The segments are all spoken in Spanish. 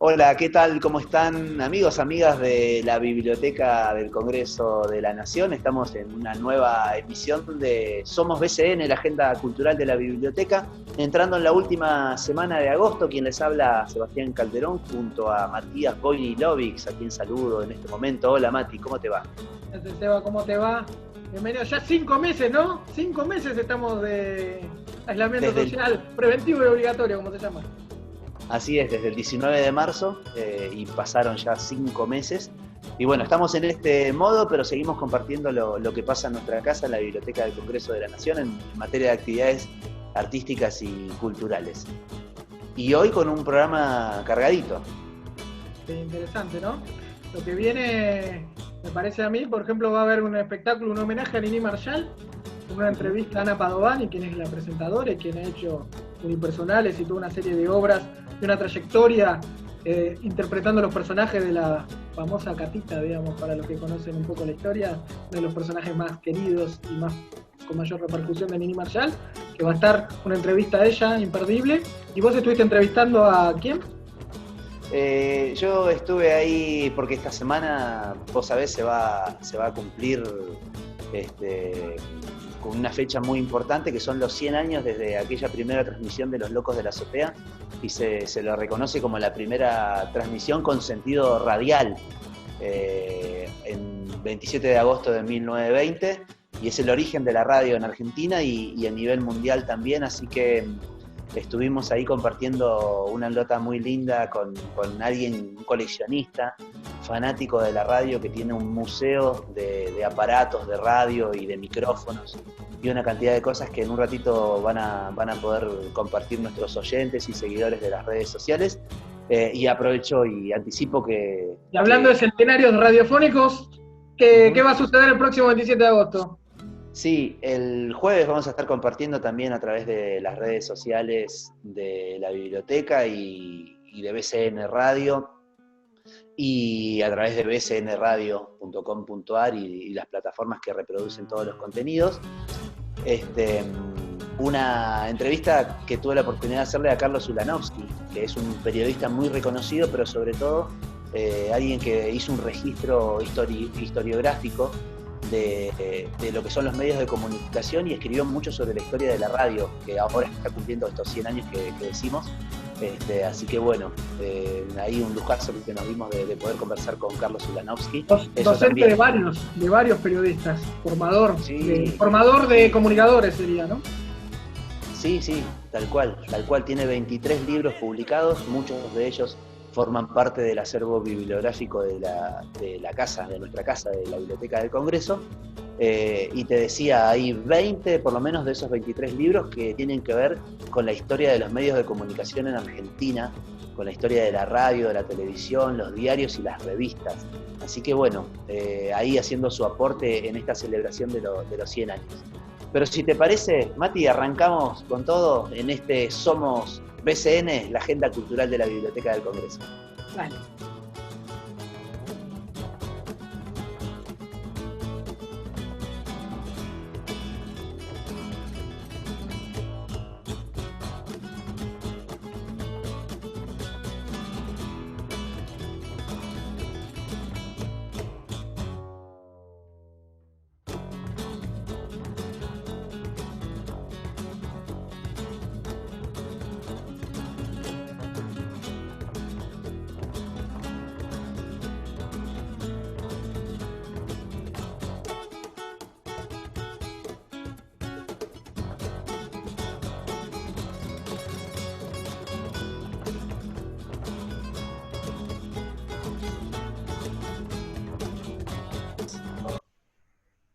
Hola, ¿qué tal? ¿Cómo están amigos, amigas de la Biblioteca del Congreso de la Nación? Estamos en una nueva emisión de Somos BCN, la agenda cultural de la biblioteca, entrando en la última semana de agosto. Quien les habla, Sebastián Calderón, junto a Matías Boyni-Lovics, a quien saludo en este momento. Hola Mati, ¿cómo te va? Gracias, Seba, ¿cómo te va? Bienvenido. Ya 5 meses, ¿no? 5 meses estamos de aislamiento Desde el, social, preventivo y obligatorio, como se llama. Así es, desde el 19 de marzo y pasaron ya 5 meses. Y bueno, estamos en este modo, pero seguimos compartiendo lo que pasa en nuestra casa, en la Biblioteca del Congreso de la Nación, en materia de actividades artísticas y culturales. Y hoy con un programa cargadito. Interesante, ¿no? Lo que viene, me parece a mí, por ejemplo, va a haber un espectáculo, un homenaje a Nini Marshall, con una entrevista a Ana Padovani, quien es la presentadora y quien ha hecho unipersonales y toda una serie de obras de una trayectoria interpretando los personajes de la famosa Catita, digamos, para los que conocen un poco la historia, uno de los personajes más queridos y más con mayor repercusión de Nini Marshall, que va a estar una entrevista a ella imperdible. ¿Y vos estuviste entrevistando a quién? Yo estuve ahí porque esta semana, vos sabés, se va a cumplir con una fecha muy importante, que son los 100 años desde aquella primera transmisión de Los Locos de la Azotea, y se lo reconoce como la primera transmisión con sentido radial, en 27 de agosto de 1920, y es el origen de la radio en Argentina y a nivel mundial también, así que estuvimos ahí compartiendo una nota muy linda con alguien, un coleccionista, fanático de la radio, que tiene un museo de aparatos de radio y de micrófonos y una cantidad de cosas que en un ratito van a poder compartir nuestros oyentes y seguidores de las redes sociales. Y aprovecho y anticipo que... Y hablando de centenarios radiofónicos, ¿qué va a suceder el próximo 27 de agosto? Sí, el jueves vamos a estar compartiendo también a través de las redes sociales de la biblioteca y de BCN Radio, y a través de bcnradio.com.ar y las plataformas que reproducen todos los contenidos. Una entrevista que tuve la oportunidad de hacerle a Carlos Ulanovsky, que es un periodista muy reconocido, pero sobre todo alguien que hizo un registro historiográfico de lo que son los medios de comunicación, y escribió mucho sobre la historia de la radio, que ahora está cumpliendo estos 100 años que decimos. Así que bueno, ahí un lujazo que nos dimos de poder conversar con Carlos Ulanovsky. Docente de varios periodistas, formador, sí. Formador de comunicadores sería, ¿no? Sí, tal cual. Tiene 23 libros publicados, muchos de ellos forman parte del acervo bibliográfico de la casa, de nuestra casa, de la Biblioteca del Congreso. Y te decía, hay 20, por lo menos, de esos 23 libros que tienen que ver con la historia de los medios de comunicación en Argentina, con la historia de la radio, de la televisión, los diarios y las revistas. Así que bueno, ahí haciendo su aporte en esta celebración de los 100 años. Pero si te parece, Mati, arrancamos con todo en este Somos BCN, la agenda cultural de la Biblioteca del Congreso. Vale.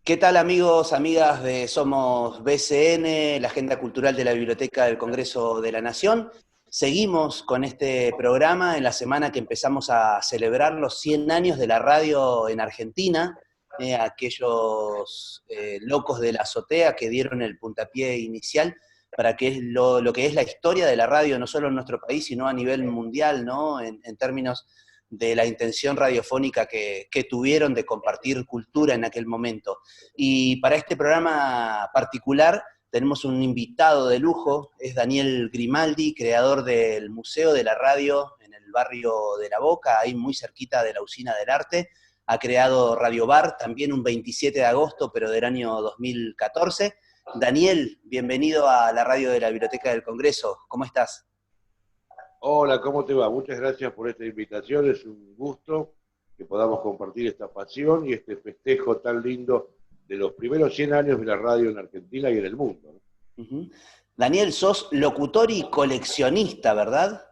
¿Qué tal, amigos, amigas de Somos BCN, la agenda cultural de la Biblioteca del Congreso de la Nación? Seguimos con este programa en la semana que empezamos a celebrar los 100 años de la radio en Argentina, aquellos locos de la azotea que dieron el puntapié inicial para que es lo que es la historia de la radio, no solo en nuestro país, sino a nivel mundial, ¿no? En términos de la intención radiofónica que tuvieron de compartir cultura en aquel momento. Y para este programa particular tenemos un invitado de lujo, es Daniel Grimaldi, creador del Museo de la Radio en el el barrio de La Boca, ahí muy cerquita de la Usina del Arte. Ha creado Radio Bar, también un 27 de agosto, pero del año 2014. Daniel, bienvenido a la radio de la Biblioteca del Congreso. ¿Cómo estás? Hola, ¿cómo te va? Muchas gracias por esta invitación. Es un gusto que podamos compartir esta pasión y este festejo tan lindo de los primeros 100 años de la radio en Argentina y en el mundo, ¿no? Uh-huh. Daniel, sos locutor y coleccionista, ¿verdad?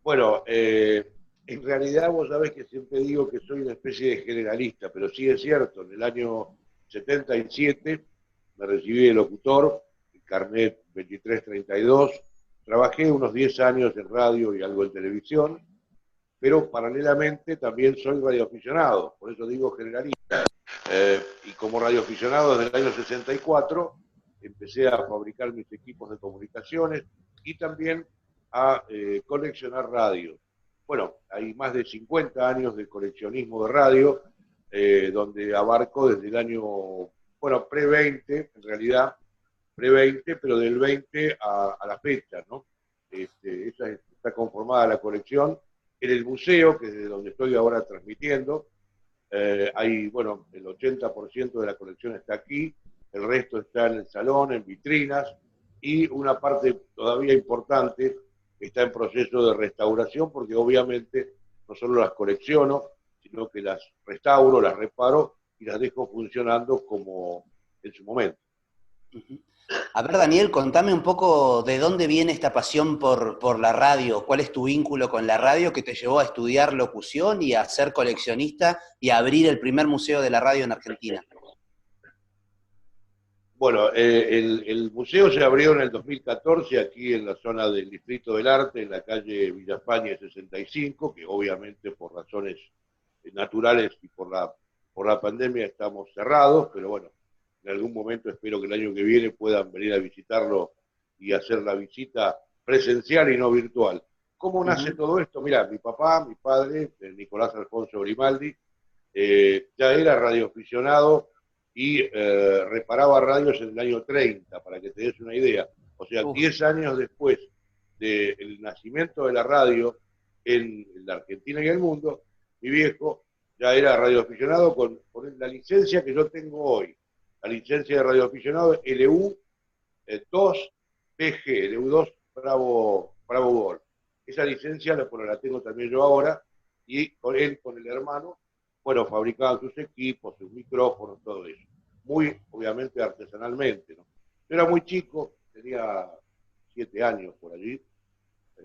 Bueno, en realidad vos sabés que siempre digo que soy una especie de generalista, pero sí es cierto, en el año 77 me recibí de locutor, el carnet 2332, trabajé unos 10 años en radio y algo en televisión, pero paralelamente también soy radioaficionado, por eso digo generalista. Y como radioaficionado desde el año 64 empecé a fabricar mis equipos de comunicaciones y también a coleccionar radios. Bueno, hay más de 50 años de coleccionismo de radio, donde abarco desde el año, bueno, pre-20, en realidad, pre-20, pero del 20 a la fecha, ¿no? Esa está conformada la colección. En el museo, que es de donde estoy ahora transmitiendo, hay, bueno, el 80% de la colección está aquí, el resto está en el salón, en vitrinas, y una parte todavía importante está en proceso de restauración, porque obviamente no solo las colecciono, sino que las restauro, las reparo y las dejo funcionando como en su momento. A ver, Daniel, contame un poco de dónde viene esta pasión por la radio. ¿Cuál es tu vínculo con la radio que te llevó a estudiar locución y a ser coleccionista y a abrir el primer museo de la radio en Argentina? Bueno, el museo se abrió en el 2014 aquí en la zona del Distrito del Arte, en la calle Villa España 65, que obviamente por razones naturales y por la pandemia estamos cerrados, pero bueno, en algún momento espero que el año que viene puedan venir a visitarlo y hacer la visita presencial y no virtual. ¿Cómo nace todo esto? Mirá, mi papá, mi padre, Nicolás Alfonso Grimaldi, ya era radioaficionado y reparaba radios en el año 30, para que te des una idea. O sea, 10 años después del nacimiento de la radio en la Argentina y el mundo, mi viejo ya era radioaficionado con la licencia que yo tengo hoy. La licencia de radioaficionado LU2PG, LU2 Bravo Gol. Esa licencia la tengo también yo ahora, y con él, con el hermano, bueno, fabricaban sus equipos, sus micrófonos, todo eso. Muy, obviamente, artesanalmente, ¿no? Yo era muy chico, tenía 7 años por allí,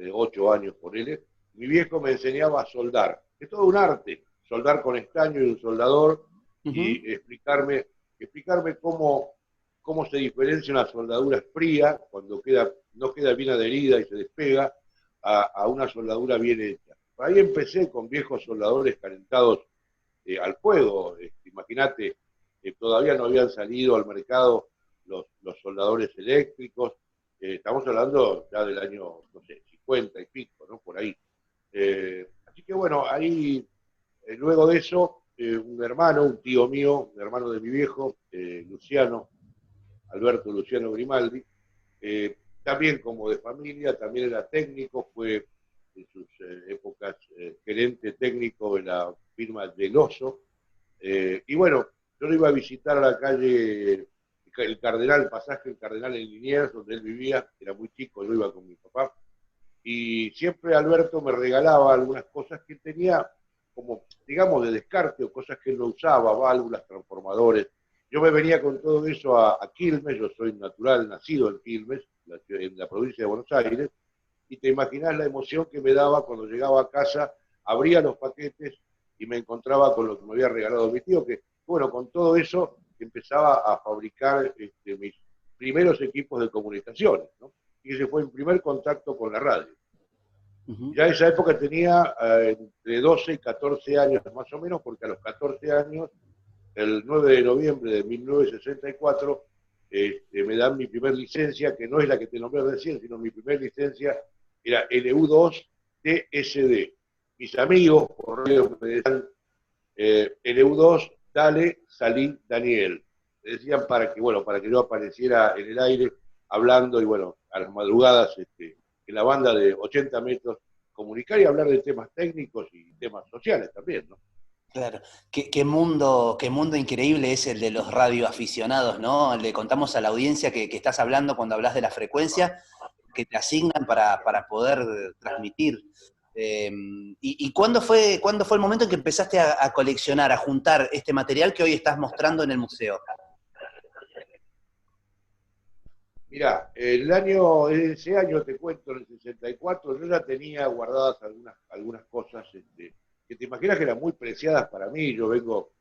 8 años por él. Mi viejo me enseñaba a soldar. Es todo un arte, soldar con estaño y un soldador, y explicarme cómo se diferencia una soldadura fría, cuando no queda bien adherida y se despega, a una soldadura bien hecha. Ahí empecé con viejos soldadores calentados al fuego. Imagínate, todavía no habían salido al mercado los soldadores eléctricos. Estamos hablando ya del año, no sé, 50 y pico, ¿no? Por ahí. Así que bueno, ahí, luego de eso, un tío mío, un hermano de mi viejo, Alberto Luciano Grimaldi, también como de familia, también era técnico, fue en sus épocas gerente técnico de la firma Del Oso, y bueno, yo lo iba a visitar a la calle el Cardenal, pasaje el Cardenal en Liniers, donde él vivía, era muy chico, yo iba con mi papá, y siempre Alberto me regalaba algunas cosas que tenía como, digamos, de descarte, o cosas que él no usaba, válvulas, transformadores. Yo me venía con todo eso a Quilmes, yo soy natural, nacido en Quilmes, en la provincia de Buenos Aires, y te imaginás la emoción que me daba cuando llegaba a casa, abría los paquetes y me encontraba con lo que me había regalado mi tío, que bueno, con todo eso empezaba a fabricar mis primeros equipos de comunicaciones, ¿no? Y ese fue mi primer contacto con la radio. Ya en esa época tenía entre 12 y 14 años más o menos, porque a los 14 años, el 9 de noviembre de 1964, me dan mi primer licencia, que no es la que te nombré recién, sino mi primer licencia era LU2-TSD. Mis amigos por radio me decían, LU2, dale, salí, Daniel. Me decían para que yo apareciera en el aire hablando, y bueno, a las madrugadas, en la banda de 80 metros comunicar y hablar de temas técnicos y temas sociales también, ¿no? Claro, qué mundo increíble es el de los radioaficionados, ¿no? Le contamos a la audiencia que estás hablando cuando hablas de la frecuencia que te asignan para poder transmitir. ¿Y cuándo fue el momento en que empezaste a coleccionar, a juntar este material que hoy estás mostrando en el museo? Mirá, ese año te cuento, en el 64, yo ya tenía guardadas algunas cosas que te imaginas que eran muy preciadas para mí. Yo vengo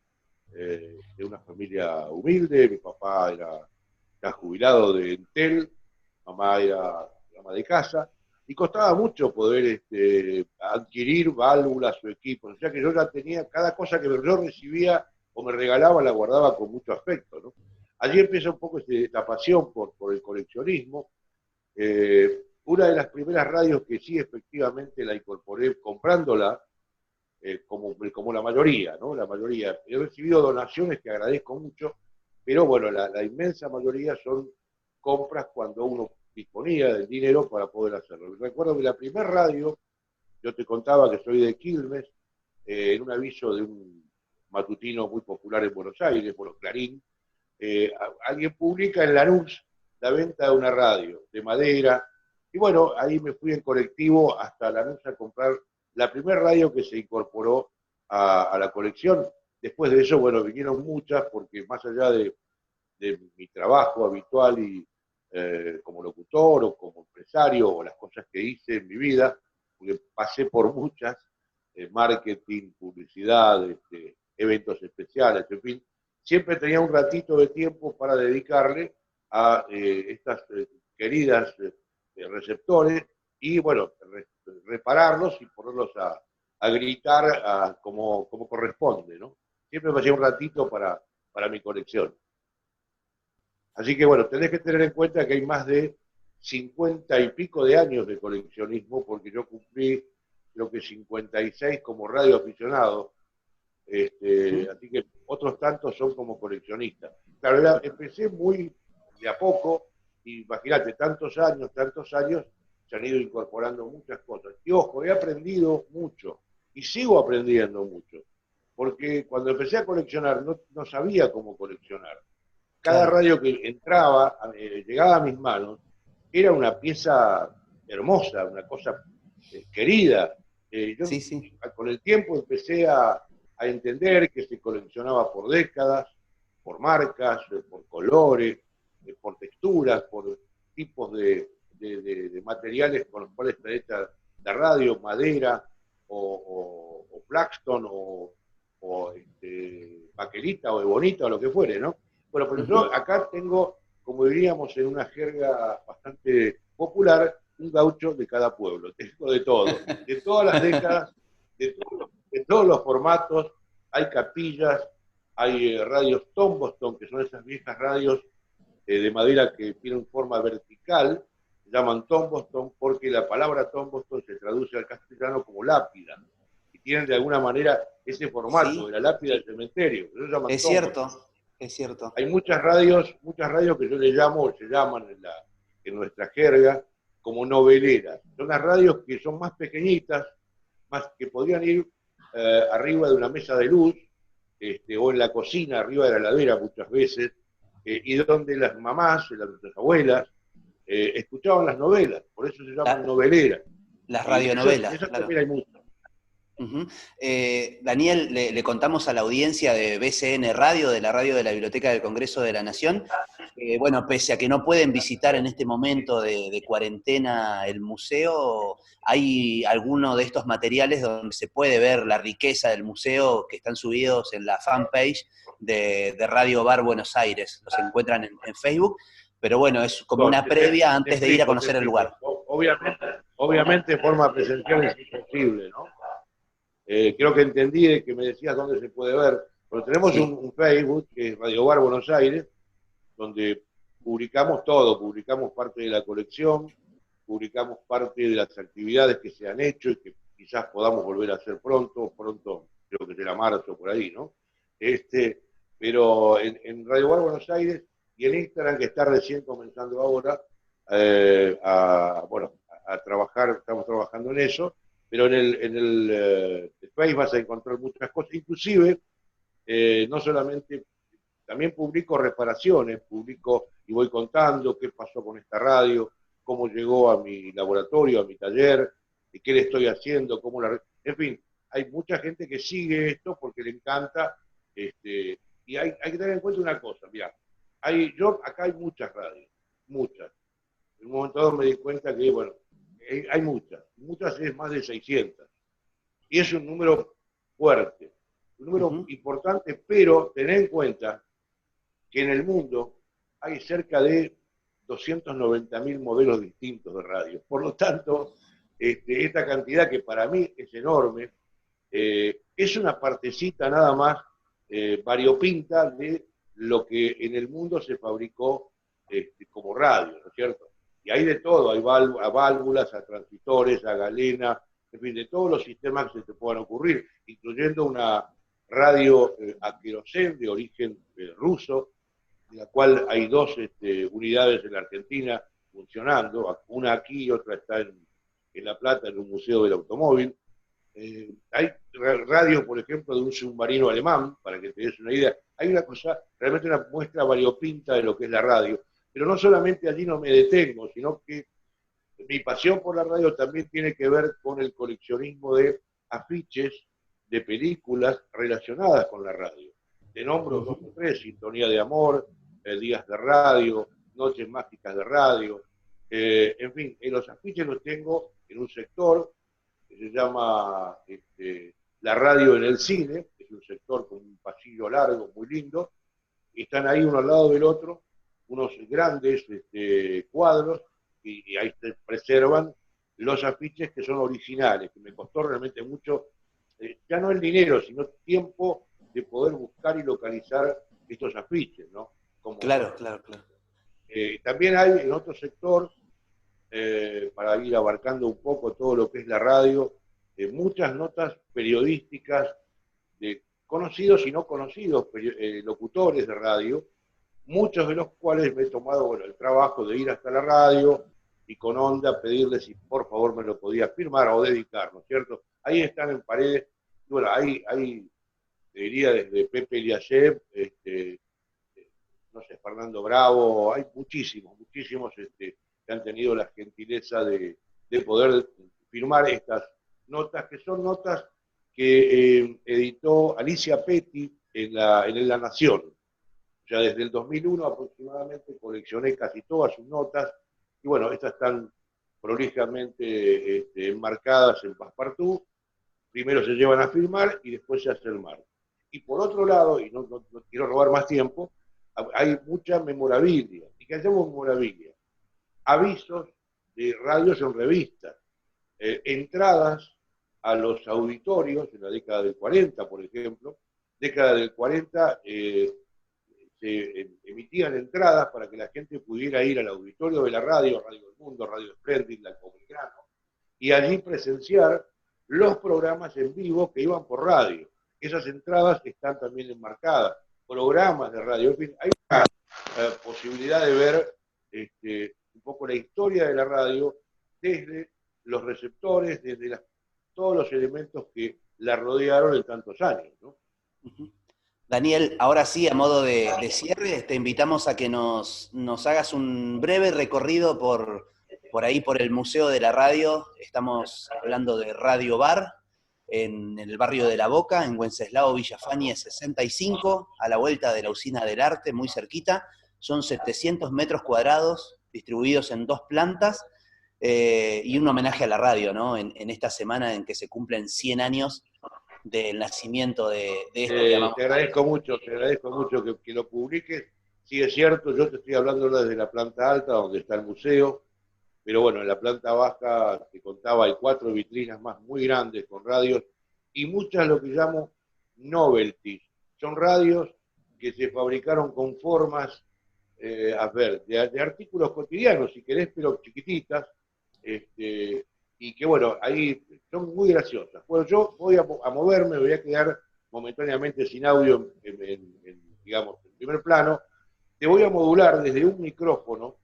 de una familia humilde, mi papá era jubilado de Entel, mamá era ama de casa, y costaba mucho poder adquirir válvulas o equipos. O sea que yo ya tenía, cada cosa que yo recibía o me regalaba la guardaba con mucho afecto, ¿no? Allí empieza un poco esta pasión por el coleccionismo. Una de las primeras radios que sí efectivamente la incorporé comprándola, como la mayoría, ¿no? La mayoría. He recibido donaciones que agradezco mucho, pero bueno, la inmensa mayoría son compras cuando uno disponía del dinero para poder hacerlo. Recuerdo que la primera radio, yo te contaba que soy de Quilmes, en un aviso de un matutino muy popular en Buenos Aires, por los Clarín, alguien publica en Lanús la venta de una radio de madera, y bueno, ahí me fui en colectivo hasta Lanús a comprar la primera radio que se incorporó a la colección. Después de eso, bueno, vinieron muchas, porque más allá de mi trabajo habitual y como locutor o como empresario, o las cosas que hice en mi vida, porque pasé por muchas, marketing, publicidad, eventos especiales, en fin, siempre tenía un ratito de tiempo para dedicarle a estas queridas receptores y, bueno, repararlos y ponerlos a gritar como corresponde, ¿no? Siempre me hacía un ratito para mi colección. Así que, bueno, tenés que tener en cuenta que hay más de 50 y pico de años de coleccionismo, porque yo cumplí, creo que 56 como radioaficionado, así que otros tantos son como coleccionistas. Claro, empecé muy de a poco, y imagínate, tantos años, se han ido incorporando muchas cosas. Y ojo, he aprendido mucho, y sigo aprendiendo mucho, porque cuando empecé a coleccionar no sabía cómo coleccionar. Cada Claro. radio que entraba, llegaba a mis manos, era una pieza hermosa, una cosa querida. Yo Sí, sí. con el tiempo empecé a entender que se coleccionaba por décadas, por marcas, por colores, por texturas, por tipos de materiales con los cuales está hecha la radio, madera o Blackstone o baquelita o ebonita o lo que fuere, ¿no? Bueno, pero yo acá tengo, como diríamos en una jerga bastante popular, un gaucho de cada pueblo. Tengo de todo, de todas las décadas, de todos los formatos. Hay capillas, hay radios Tombstone, que son esas viejas radios de madera que tienen forma vertical, se llaman Tombstone porque la palabra Tombstone se traduce al castellano como lápida, y tienen de alguna manera ese formato Sí, de la lápida del cementerio, que se llaman es Tombstone. cierto, es cierto. Hay muchas radios que yo le llamo, se llaman en nuestra jerga, como noveleras. Son las radios que son más pequeñitas, más que podrían ir arriba de una mesa de luz, o en la cocina, arriba de la heladera muchas veces, y donde las mamás, nuestras abuelas, escuchaban las novelas, por eso se llaman La- noveleras. las Y radionovelas, esas claro. también hay muchas. Ujú. Daniel, le contamos a la audiencia de BCN Radio, de la radio de la Biblioteca del Congreso de la Nación, bueno, pese a que no pueden visitar en este momento de cuarentena el museo, hay algunos de estos materiales donde se puede ver la riqueza del museo que están subidos en la fanpage de Radio Bar Buenos Aires. Los encuentran en Facebook, pero bueno, es como una previa Te antes de ir a explico, te conocer el explico. lugar. Obviamente, de forma presencial es imposible, ¿no? Creo que entendí de que me decías dónde se puede ver. Pero tenemos Sí. un Facebook, que es Radio Bar Buenos Aires, donde publicamos todo, publicamos parte de la colección, publicamos parte de las actividades que se han hecho y que quizás podamos volver a hacer pronto creo que será marzo por ahí, ¿no? Pero en Radio Bar Buenos Aires y en Instagram, que está recién comenzando ahora, bueno, a trabajar, estamos trabajando en eso, pero en el Face vas a encontrar muchas cosas, inclusive, no solamente, también publico reparaciones, publico y voy contando qué pasó con esta radio, cómo llegó a mi laboratorio, a mi taller, y qué le estoy haciendo, cómo la... En fin, hay mucha gente que sigue esto porque le encanta, y hay que tener en cuenta una cosa, mira, acá hay muchas radios, muchas. En un momento dado me di cuenta que, bueno, hay muchas es más de 600. Y es un número fuerte, un número importante, pero tener en cuenta que en el mundo hay cerca de 290.000 modelos distintos de radio. Por lo tanto, esta cantidad que para mí es enorme, es una partecita nada más variopinta de lo que en el mundo se fabricó como radio, ¿no es cierto? Y hay de todo, hay a válvulas, a transistores, a galena, en fin, de todos los sistemas que se te puedan ocurrir, incluyendo una radio a querosén de origen ruso, de la cual hay dos unidades en la Argentina funcionando, una aquí y otra está en La Plata, en un museo del automóvil. Hay radios, por ejemplo, de un submarino alemán, para que te des una idea. Hay una cosa, realmente una muestra variopinta de lo que es la radio. Pero no solamente allí no me detengo, sino que mi pasión por la radio también tiene que ver con el coleccionismo de afiches de películas relacionadas con la radio. Te nombro 2 o 3, Sintonía de Amor, Días de Radio, Noches Mágicas de Radio. En fin, los afiches los tengo en un sector que se llama la radio en el cine, que es un sector con un pasillo largo, muy lindo, y están ahí uno al lado del otro, unos grandes cuadros, y ahí se preservan los afiches que son originales, que me costó realmente mucho, ya no el dinero, sino tiempo de poder buscar y localizar estos afiches, ¿no? Claro. También hay en otro sector, para ir abarcando un poco todo lo que es la radio, muchas notas periodísticas de conocidos y no conocidos locutores de radio, muchos de los cuales me he tomado el trabajo de ir hasta la radio y con onda pedirles si por favor me lo podía firmar o dedicar, ¿no es cierto? Ahí están en paredes, bueno, hay te diría desde Pepe Eliashev, no sé, Fernando Bravo, hay muchísimos que han tenido la gentileza de poder firmar estas notas, que son notas que editó Alicia Petty en La Nación. O sea, desde el 2001 aproximadamente coleccioné casi todas sus notas, y bueno, estas están prolijamente enmarcadas en Passepartout. Primero se llevan a firmar y después se hace el marco. Y por otro lado, y no quiero robar más tiempo, hay mucha memorabilia. ¿Y qué hacemos memorabilia? Avisos de radios en revistas, entradas a los auditorios en la década del 40, por ejemplo. Década del 40 se emitían entradas para que la gente pudiera ir al auditorio de la radio, Radio del Mundo, Radio Splendid, La Comunicano, y allí presenciar los programas en vivo que iban por radio. Esas entradas están también enmarcadas, programas de radio. En fin, hay una posibilidad de ver un poco la historia de la radio desde los receptores, desde todos los elementos que la rodearon en tantos años, ¿no? Daniel, ahora sí, a modo de cierre, te invitamos a que nos hagas un breve recorrido por ahí, por el Museo de la Radio. Estamos hablando de Radio Bar, en el barrio de La Boca, en Wenceslao Villafañe 65, a la vuelta de la Usina del Arte, muy cerquita. Son 700 metros cuadrados, distribuidos en 2 plantas, y un homenaje a la radio, ¿no? En esta semana en que se cumplen 100 años del nacimiento de esto que llamamos. Te agradezco mucho que lo publiques. Sí, es cierto, yo te estoy hablando desde la planta alta, donde está el museo, pero bueno, en la planta baja, te contaba, hay 4 vitrinas más muy grandes con radios, y muchas lo que llamo novelties. Son radios que se fabricaron con formas, de artículos cotidianos, si querés, pero chiquititas, y que bueno, ahí son muy graciosas. Bueno, yo voy a moverme, voy a quedar momentáneamente sin audio digamos, en primer plano. Te voy a modular desde un micrófono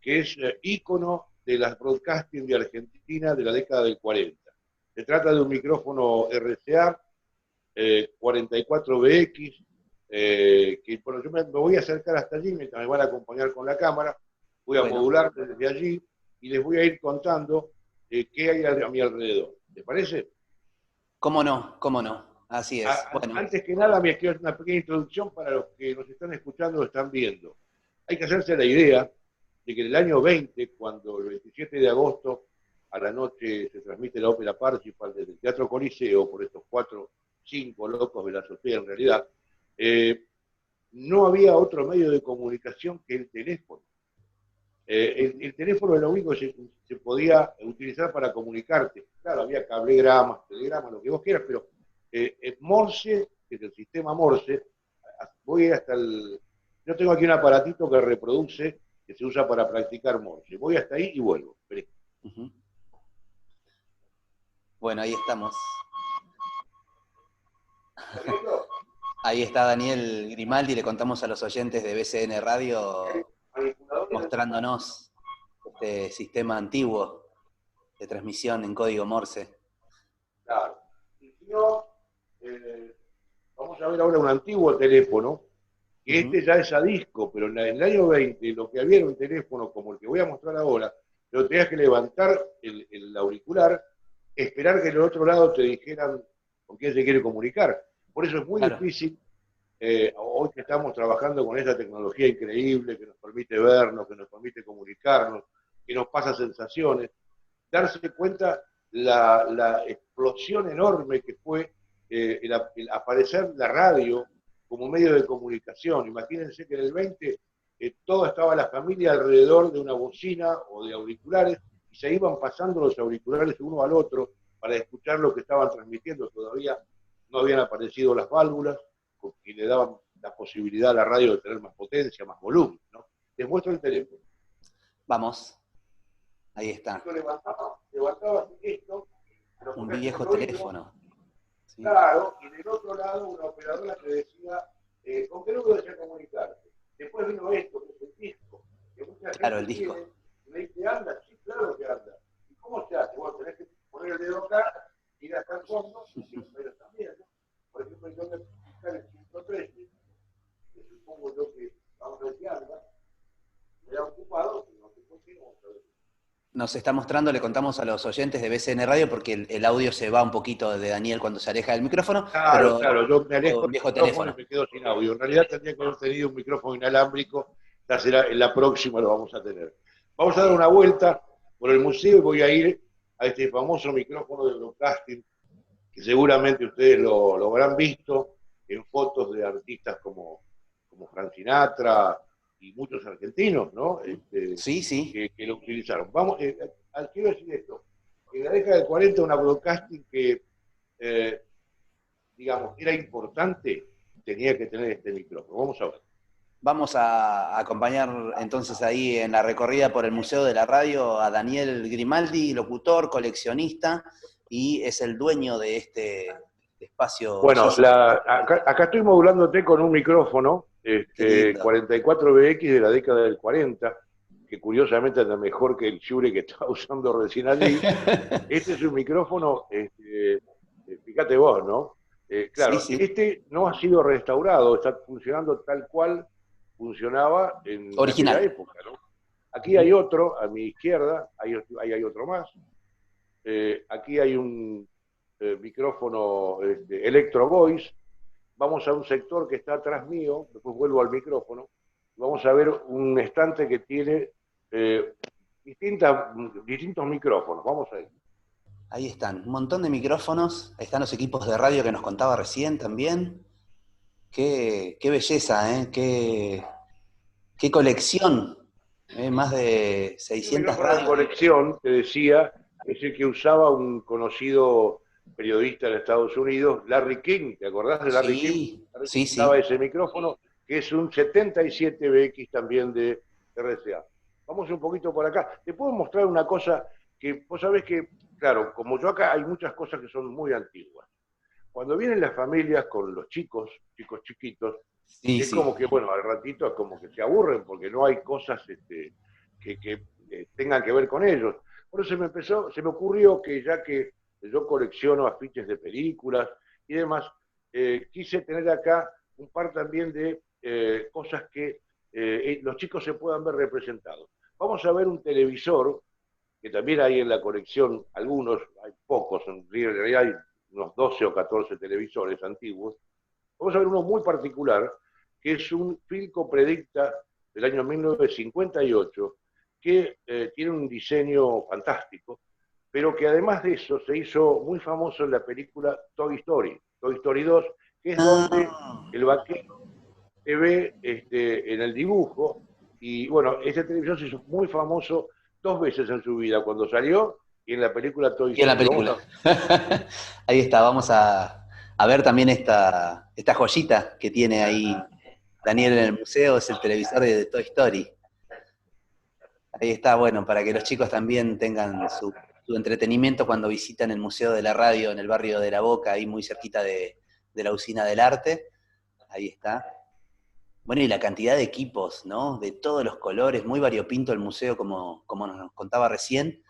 que es ícono de las broadcasting de Argentina de la década del 40. Se trata de un micrófono RCA 44BX, que bueno, yo me voy a acercar hasta allí mientras me van a acompañar con la cámara, voy a modular desde allí y les voy a ir contando qué hay a mi alrededor. ¿Les parece? ¿Cómo no? ¿Cómo no? Así es. Bueno. Antes que nada, me quiero hacer una pequeña introducción para los que nos están escuchando o están viendo. Hay que hacerse la idea de que en el año 20, cuando el 27 de agosto a la noche se transmite la ópera Parsifal desde el Teatro Coliseo, por estos 5 locos de la azotea en realidad, no había otro medio de comunicación que el teléfono. El teléfono es lo único que se podía utilizar para comunicarte. Claro, había cablegramas, telegramas, lo que vos quieras, pero Morse, que es el sistema Morse, voy hasta el... Yo tengo aquí un aparatito que reproduce, que se usa para practicar Morse. Voy hasta ahí y vuelvo. Uh-huh. Bueno, ahí estamos. Ahí está Daniel Grimaldi, le contamos a los oyentes de BCN Radio mostrándonos este sistema antiguo de transmisión en código Morse. Claro. Y si no, vamos a ver ahora un antiguo teléfono, que este ya es a disco, pero en el año 20 lo que había era un teléfono como el que voy a mostrar ahora, pero tenías que levantar el auricular, esperar que del otro lado te dijeran con quién se quiere comunicar. Por eso es muy difícil, hoy que estamos trabajando con esta tecnología increíble que nos permite vernos, que nos permite comunicarnos, que nos pasa sensaciones, darse cuenta la explosión enorme que fue el aparecer la radio como medio de comunicación. Imagínense que en el 20 toda estaba la familia alrededor de una bocina o de auriculares y se iban pasando los auriculares uno al otro para escuchar lo que estaban transmitiendo. Todavía no habían aparecido las válvulas que le daban la posibilidad a la radio de tener más potencia, más volumen, ¿no? Les muestro el teléfono. Vamos. Ahí está. Yo levantaba esto. Un viejo teléfono. Sí. Claro, y del otro lado una operadora que decía, ¿con qué número desea comunicarte? Después vino esto, que es el disco. Que mucha claro, el gente disco. me dice, anda, sí, claro que anda. ¿Y cómo se hace? Bueno, tenés que poner el dedo acá, ir hasta el fondo, pero también, ¿no? Por ejemplo, yo voy a buscar el 113, que supongo yo que vamos a ver si anda, me ha ocupado, pero no sé por qué, vamos a ver. Nos está mostrando, le contamos a los oyentes de BCN Radio, porque el audio se va un poquito de Daniel cuando se aleja del micrófono. Claro, pero yo me alejo del viejo teléfono teléfono. y me quedo sin audio. En realidad tendría que haber tenido un micrófono inalámbrico, ya será en la próxima lo vamos a tener. Vamos a dar una vuelta por el museo y voy a ir a este famoso micrófono de broadcasting, que seguramente ustedes lo habrán visto en fotos de artistas como Frank Sinatra y muchos argentinos, ¿no? Sí. Que lo utilizaron. Vamos, quiero decir esto, en la década del 40 una broadcasting que, digamos, era importante, tenía que tener este micrófono. Vamos a ver. Vamos a acompañar entonces ahí en la recorrida por el Museo de la Radio a Daniel Grimaldi, locutor, coleccionista, y es el dueño de este espacio. Bueno, acá estoy modulándote con un micrófono 44BX de la década del 40, que curiosamente anda mejor que el Shure que estaba usando recién allí. Este es un micrófono, fíjate vos, ¿no? Claro, sí. Este no ha sido restaurado, está funcionando tal cual funcionaba en aquella época, ¿no? Aquí hay otro, a mi izquierda, hay otro más. Aquí hay un micrófono Electro Voice. Vamos a un sector que está atrás mío, después vuelvo al micrófono. Vamos a ver un estante que tiene distintos micrófonos. Vamos a ir. Ahí están, un montón de micrófonos. Ahí están los equipos de radio que nos contaba recién también. Qué belleza, ¿eh? Qué colección. Más de 600 radios. La colección, te decía, es el que usaba un conocido periodista en Estados Unidos, Larry King. ¿Te acordás de Larry King? Sí. Usaba ese micrófono, que es un 77BX también de RCA. Vamos un poquito por acá. Te puedo mostrar una cosa que vos sabés que, claro, como yo acá hay muchas cosas que son muy antiguas. Cuando vienen las familias con los chicos chiquitos, es como que, bueno, al ratito es como que se aburren porque no hay cosas que tengan que ver con ellos. Por eso se me ocurrió que ya que yo colecciono afiches de películas y demás. Quise tener acá un par también de cosas que los chicos se puedan ver representados. Vamos a ver un televisor, que también hay en la colección, algunos, hay pocos, en realidad hay unos 12 o 14 televisores antiguos. Vamos a ver uno muy particular, que es un Philco Predicta del año 1958, que tiene un diseño fantástico, pero que además de eso se hizo muy famoso en la película Toy Story, Toy Story 2, que es donde el vaquero se ve en el dibujo, y bueno, este televisor se hizo muy famoso 2 veces en su vida, cuando salió y en la película Toy Y en la Story. película. Ahí está, vamos a ver también esta joyita que tiene ahí Daniel en el museo, es el televisor de Toy Story. Ahí está, bueno, para que los chicos también tengan su entretenimiento cuando visitan el Museo de la Radio en el barrio de La Boca, ahí muy cerquita de la Usina del Arte. Ahí está. Bueno, y la cantidad de equipos, ¿no? De todos los colores, muy variopinto el museo, como nos contaba recién.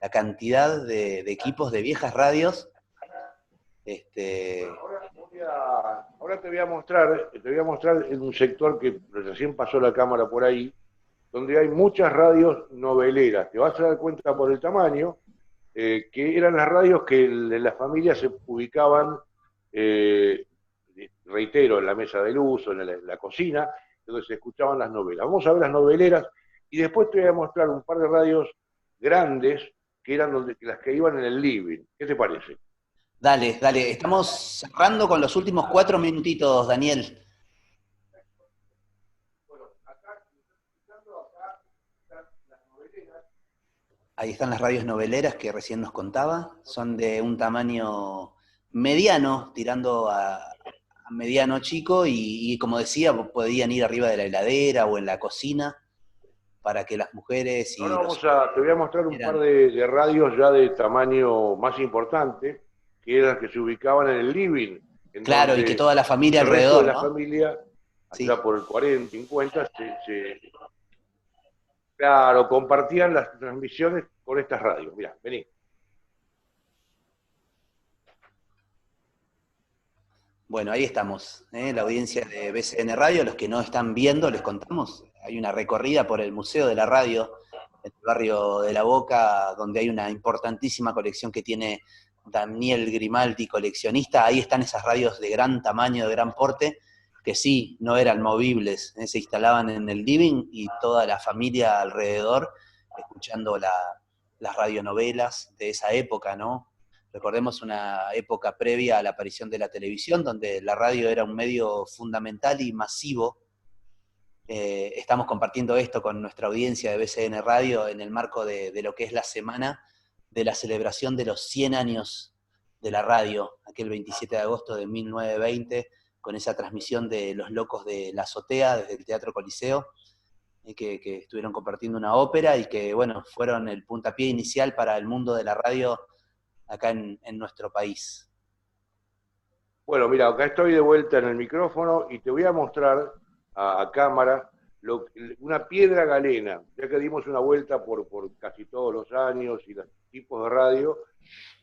La cantidad de equipos de viejas radios. Ahora te voy a mostrar en un sector que recién pasó la cámara por ahí, donde hay muchas radios noveleras. Te vas a dar cuenta por el tamaño, que eran las radios que las familias se ubicaban, reitero, en la mesa de luz o en la cocina, donde se escuchaban las novelas. Vamos a ver las noveleras y después te voy a mostrar un par de radios grandes que eran las que iban en el living. ¿Qué te parece? Dale, dale. Estamos cerrando con los últimos 4 minutitos, Daniel. Ahí están las radios noveleras que recién nos contaba. Son de un tamaño mediano, tirando a mediano chico, y como decía, podían ir arriba de la heladera o en la cocina para que las mujeres y Ahora los... te voy a mostrar un par eran... de radios ya de tamaño más importante, que eran las que se ubicaban en el living, en Claro, y que donde toda la familia el resto de alrededor, la ¿no? familia, allá Sí. por el 40, 50, claro, compartían las transmisiones con estas radios. Mirá, vení. Bueno, ahí estamos, ¿eh? La audiencia de BCN Radio, los que no están viendo, les contamos, hay una recorrida por el Museo de la Radio, en el barrio de La Boca, donde hay una importantísima colección que tiene Daniel Grimaldi, coleccionista. Ahí están esas radios de gran tamaño, de gran porte, que sí, no eran movibles, ¿eh? Se instalaban en el living y toda la familia alrededor, escuchando las radionovelas de esa época, ¿no? Recordemos una época previa a la aparición de la televisión, donde la radio era un medio fundamental y masivo. Estamos compartiendo esto con nuestra audiencia de BCN Radio en el marco de lo que es la semana de la celebración de los 100 años de la radio, aquel 27 de agosto de 1920, con esa transmisión de Los Locos de la Azotea desde el Teatro Coliseo, que estuvieron compartiendo una ópera y que, bueno, fueron el puntapié inicial para el mundo de la radio acá en nuestro país. Bueno, mira, acá estoy de vuelta en el micrófono y te voy a mostrar a cámara una piedra galena, ya que dimos una vuelta por casi todos los años y los tipos de radio.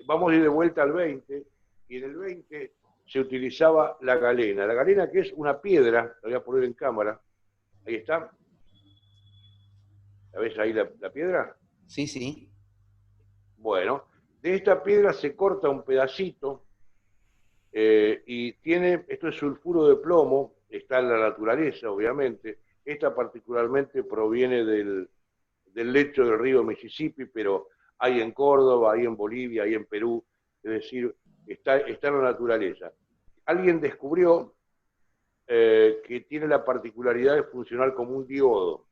Vamos a ir de vuelta al 20, y en el 20 se utilizaba la galena que es una piedra, la voy a poner en cámara, ahí está. ¿La ves ahí la piedra? Sí, sí. Bueno, de esta piedra se corta un pedacito, y esto es sulfuro de plomo, está en la naturaleza, obviamente. Esta particularmente proviene del lecho del río Mississippi, pero hay en Córdoba, hay en Bolivia, hay en Perú, es decir, está en la naturaleza. Alguien descubrió que tiene la particularidad de funcionar como un diodo,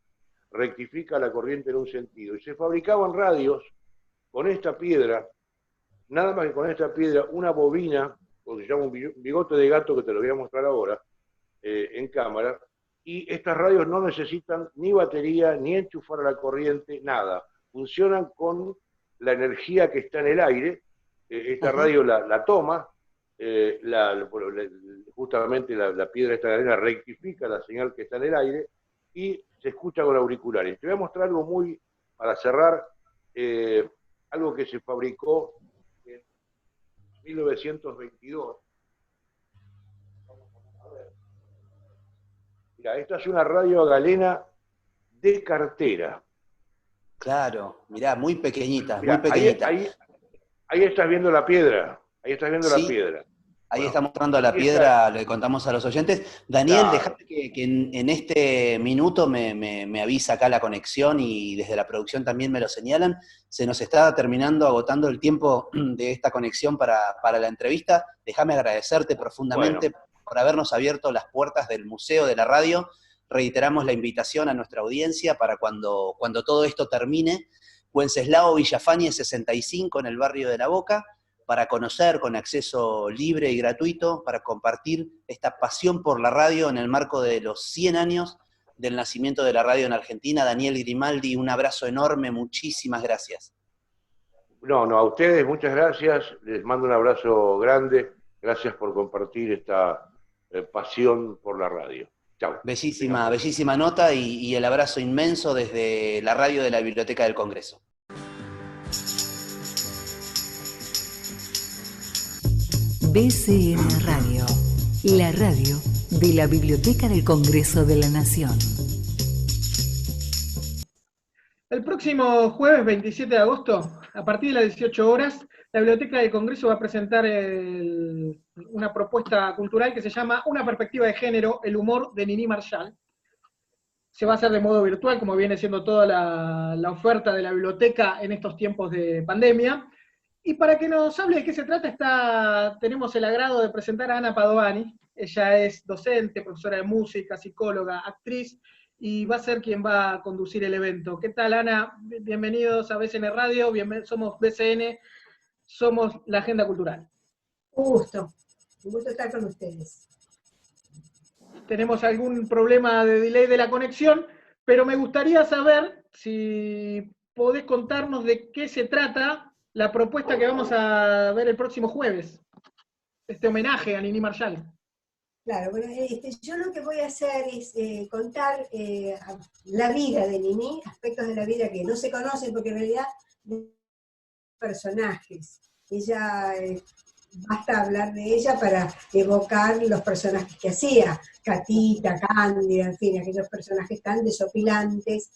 rectifica la corriente en un sentido, y se fabricaban radios con esta piedra, nada más que con esta piedra, una bobina, o se llama un bigote de gato, que te lo voy a mostrar ahora en cámara, y estas radios no necesitan ni batería, ni enchufar a la corriente, nada. Funcionan con la energía que está en el aire. Esta radio la toma, justamente la piedra esta de arena rectifica la señal que está en el aire y se escucha con auriculares. Te voy a mostrar algo para cerrar, algo que se fabricó 1922. Mira, esta es una radio galena de cartera. Claro, mirá, muy pequeñita, muy Mira, pequeñita. ahí estás viendo la piedra. Ahí estás viendo la Sí, piedra. ahí Bueno, está mostrando la aquí está. piedra, le contamos a los oyentes. Daniel, Claro. dejame que en este minuto me avisa acá la conexión y desde la producción también me lo señalan. Se nos está agotando el tiempo de esta conexión para la entrevista. Déjame agradecerte Bueno, profundamente por habernos abierto las puertas del Museo de la Radio. Reiteramos la invitación a nuestra audiencia para cuando todo esto termine. Wenceslao Villafañe 65 en el barrio de La Boca, para conocer con acceso libre y gratuito, para compartir esta pasión por la radio en el marco de los 100 años del nacimiento de la radio en Argentina. Daniel Grimaldi, un abrazo enorme, muchísimas gracias. no, a ustedes muchas gracias, les mando un abrazo grande, gracias por compartir esta pasión por la radio. Chao. Bellísima, bellísima nota y el abrazo inmenso desde la radio de la Biblioteca del Congreso. BCN Radio, la radio de la Biblioteca del Congreso de la Nación. El próximo jueves 27 de agosto, a partir de las 18 horas, la Biblioteca del Congreso va a presentar una propuesta cultural que se llama Una perspectiva de género, el humor de Nini Marshall. Se va a hacer de modo virtual, como viene siendo toda la oferta de la biblioteca en estos tiempos de pandemia. Y para que nos hable de qué se trata, tenemos el agrado de presentar a Ana Padovani. Ella es docente, profesora de música, psicóloga, actriz, y va a ser quien va a conducir el evento. ¿Qué tal, Ana? Bienvenidos a BCN Radio, somos BCN, somos la Agenda Cultural. Un gusto estar con ustedes. Tenemos algún problema de delay de la conexión, pero me gustaría saber si podés contarnos de qué se trata la propuesta que vamos a ver el próximo jueves, este homenaje a Nini Marshall. Claro, bueno, yo lo que voy a hacer es contar la vida de Nini, aspectos de la vida que no se conocen, porque en realidad personajes. Ella, basta hablar de ella para evocar los personajes que hacía, Catita, Cándida, en fin, aquellos personajes tan desopilantes,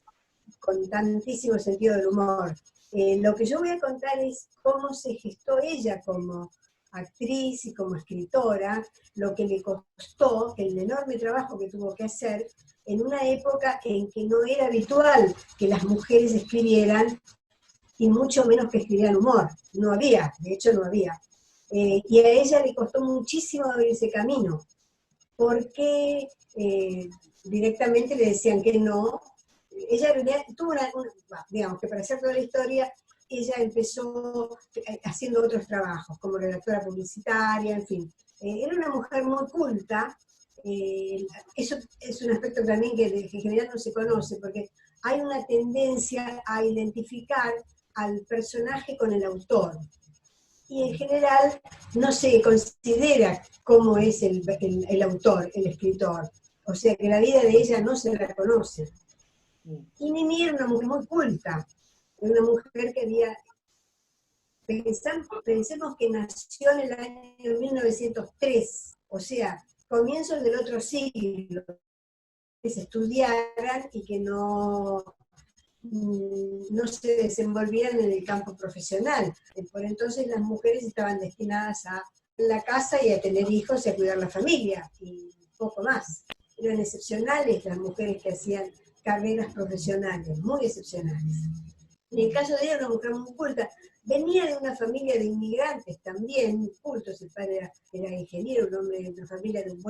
con tantísimo sentido del humor. Lo que yo voy a contar es cómo se gestó ella como actriz y como escritora, lo que le costó, el enorme trabajo que tuvo que hacer en una época en que no era habitual que las mujeres escribieran, y mucho menos que escribieran humor. No había, de hecho no había. Y a ella le costó muchísimo abrir ese camino, porque directamente le decían que no. Ella tuvo digamos que para hacer toda la historia, ella empezó haciendo otros trabajos, como redactora publicitaria, en fin. Era una mujer muy culta, eso es un aspecto también que en general no se conoce, porque hay una tendencia a identificar al personaje con el autor. Y en general no se considera cómo es el autor, el escritor. O sea que la vida de ella no se la conoce. Y Nini era una mujer muy culta, una mujer que había, pensemos que nació en el año 1903, o sea, comienzos del otro siglo, que se estudiaran y que no se desenvolvieran en el campo profesional. Por entonces las mujeres estaban destinadas a la casa y a tener hijos y a cuidar la familia, y poco más. Eran excepcionales las mujeres que hacían carreras profesionales, muy excepcionales. En el caso de ella, una mujer muy culta, venía de una familia de inmigrantes también, muy cultos, el padre era ingeniero, un hombre de una familia de un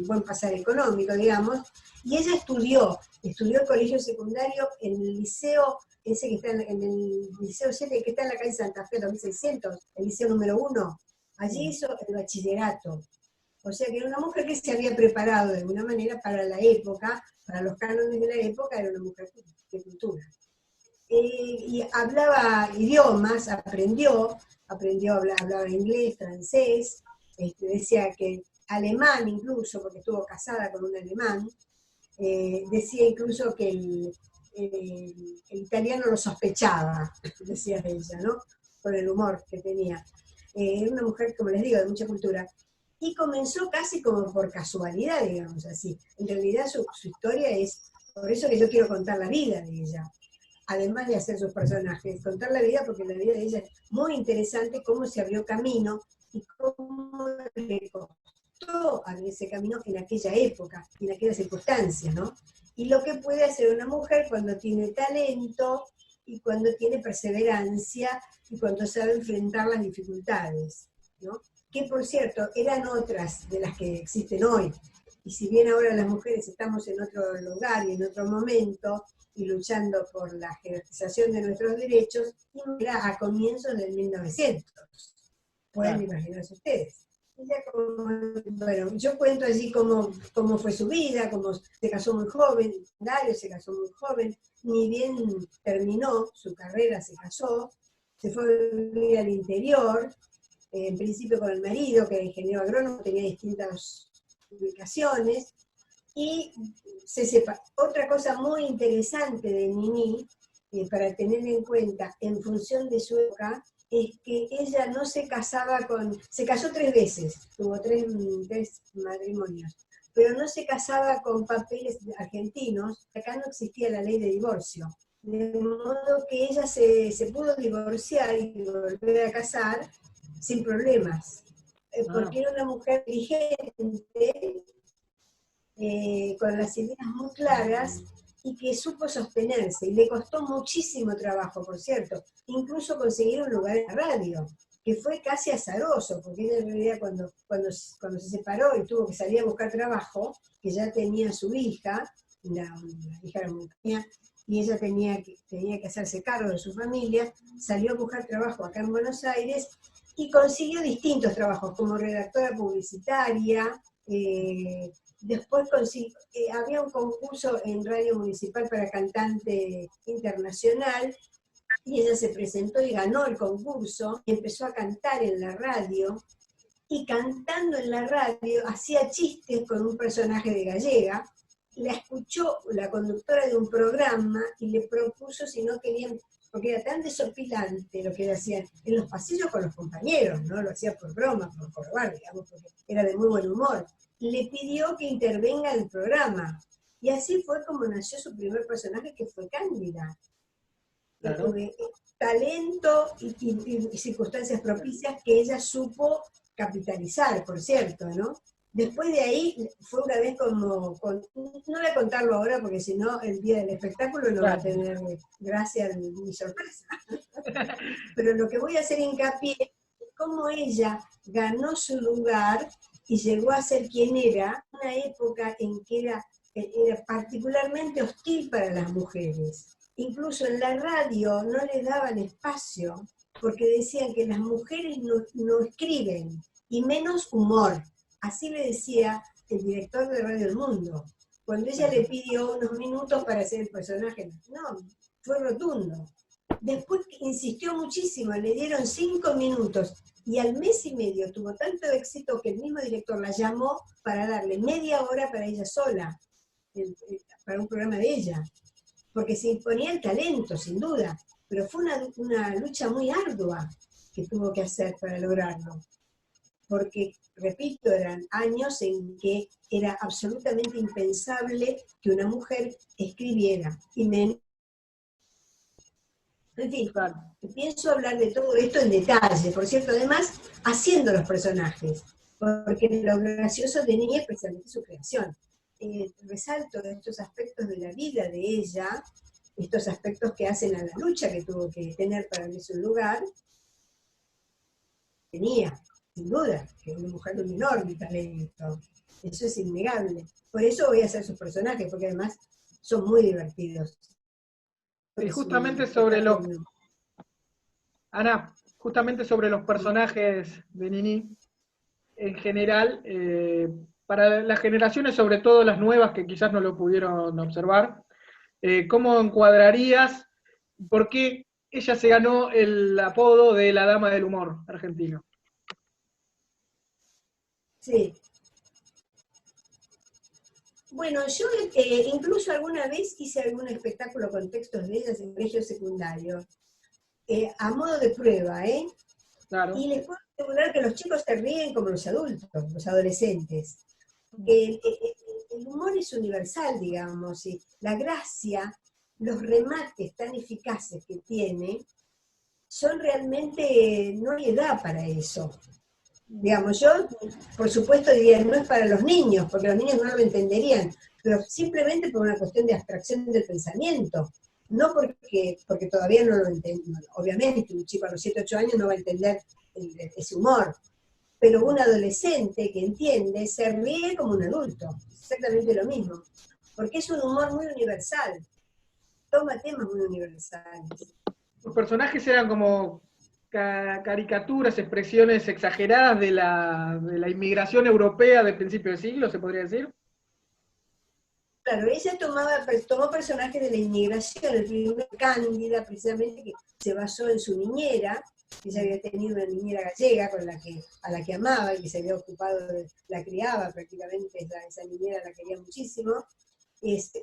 buen pasar económico, digamos, y ella estudió el colegio secundario en el liceo, ese que está en el liceo 7, que está en la calle Santa Fe, 2600, el liceo número 1, allí hizo el bachillerato. O sea que era una mujer que se había preparado de alguna manera para la época, para los cánones de la época, era una mujer de cultura. Y hablaba idiomas, hablaba inglés, francés, decía que alemán incluso, porque estuvo casada con un alemán, decía incluso que el italiano lo sospechaba, decía ella, ¿no? Por el humor que tenía. era una mujer, como les digo, de mucha cultura. Y comenzó casi como por casualidad, digamos así. En realidad su historia es, por eso que yo quiero contar la vida de ella, además de hacer sus personajes, contar la vida porque la vida de ella es muy interesante, cómo se abrió camino y cómo le costó abrir ese camino en aquella época, en aquellas circunstancias, ¿no? Y lo que puede hacer una mujer cuando tiene talento y cuando tiene perseverancia y cuando sabe enfrentar las dificultades, ¿no? Que por cierto, eran otras de las que existen hoy. Y si bien ahora las mujeres estamos en otro lugar y en otro momento, y luchando por la jerarquización de nuestros derechos, era a comienzos del 1900. Pueden imaginarse ustedes. Bueno, yo cuento allí cómo fue su vida, cómo se casó muy joven, Dario se casó muy joven, ni bien terminó su carrera, se casó, se fue a vivir al interior, en principio con el marido, que era ingeniero agrónomo, tenía distintas ubicaciones, y se separó. Otra cosa muy interesante de Nini, para tener en cuenta en función de su época, es que ella no se casaba se casó 3 veces, tuvo 3 matrimonios, pero no se casaba con papeles argentinos, acá no existía la ley de divorcio, de modo que ella se pudo divorciar y volver a casar sin problemas, porque era una mujer inteligente, con las ideas muy claras, y que supo sostenerse, y le costó muchísimo trabajo, por cierto, incluso conseguir un lugar en la radio, que fue casi azaroso, porque ella en realidad cuando se separó y tuvo que salir a buscar trabajo, que ya tenía su hija, la hija era muy pequeña, y ella tenía que hacerse cargo de su familia, salió a buscar trabajo acá en Buenos Aires, y consiguió distintos trabajos, como redactora publicitaria, después había un concurso en Radio Municipal para cantante internacional, y ella se presentó y ganó el concurso, y empezó a cantar en la radio, y cantando en la radio hacía chistes con un personaje de gallega. La escuchó la conductora de un programa y le propuso si no querían, porque era tan desopilante lo que le hacían en los pasillos con los compañeros, no lo hacía por broma, por probar, digamos, porque era de muy buen humor. Le pidió que intervenga en el programa. Y así fue como nació su primer personaje, que fue Cándida. Claro. Talento y circunstancias propicias que ella supo capitalizar, por cierto, ¿no? Después de ahí fue una vez no voy a contarlo ahora porque si no el día del espectáculo no va a tener gracia ni sorpresa. Pero lo que voy a hacer hincapié es cómo ella ganó su lugar y llegó a ser quien era, una época en que era particularmente hostil para las mujeres. Incluso en la radio no le daban espacio, porque decían que las mujeres no escriben, y menos humor. Así le decía el director de Radio El Mundo. Cuando ella le pidió unos minutos para hacer el personaje, no, fue rotundo. Después insistió muchísimo, le dieron 5 minutos, y al mes y medio tuvo tanto éxito que el mismo director la llamó para darle media hora para ella sola, para un programa de ella, porque se imponía el talento, sin duda, pero fue una lucha muy ardua que tuvo que hacer para lograrlo, porque, repito, eran años en que era absolutamente impensable que una mujer escribiera, y menos. En fin, pienso hablar de todo esto en detalle, por cierto, además, haciendo los personajes, porque lo gracioso de Nini es precisamente su creación. Resalto estos aspectos de la vida de ella, estos aspectos que hacen a la lucha que tuvo que tener para abrirse un lugar. Tenía, sin duda, que una mujer de un enorme talento, eso es innegable. Por eso voy a hacer sus personajes, porque además son muy divertidos. Y justamente Ana, justamente sobre los personajes de Nini, en general, para las generaciones, sobre todo las nuevas que quizás no lo pudieron observar, ¿cómo encuadrarías por qué ella se ganó el apodo de la Dama del Humor argentino? Sí. Bueno, yo incluso alguna vez hice algún espectáculo con textos de ellas en colegio secundario, a modo de prueba, ¿eh? Claro. Y les puedo particular que los chicos se ríen como los adultos, los adolescentes. El humor es universal, digamos, y la gracia, los remates tan eficaces que tiene, son realmente, no hay edad para eso. Digamos, yo, por supuesto, diría, no es para los niños, porque los niños no lo entenderían, pero simplemente por una cuestión de abstracción del pensamiento, no porque todavía no lo entienden. Obviamente, un chico a los 7, 8 años no va a entender ese humor, pero un adolescente que entiende se ríe como un adulto, exactamente lo mismo, porque es un humor muy universal, toma temas muy universales. Los personajes eran como caricaturas, expresiones exageradas de la inmigración europea del principio del siglo, ¿se podría decir? Claro, ella tomó personajes de la inmigración, el primer Cándida, precisamente, que se basó en su niñera. Ella había tenido una niñera gallega a la que amaba y que se había ocupado, la criaba prácticamente, esa niñera la quería muchísimo,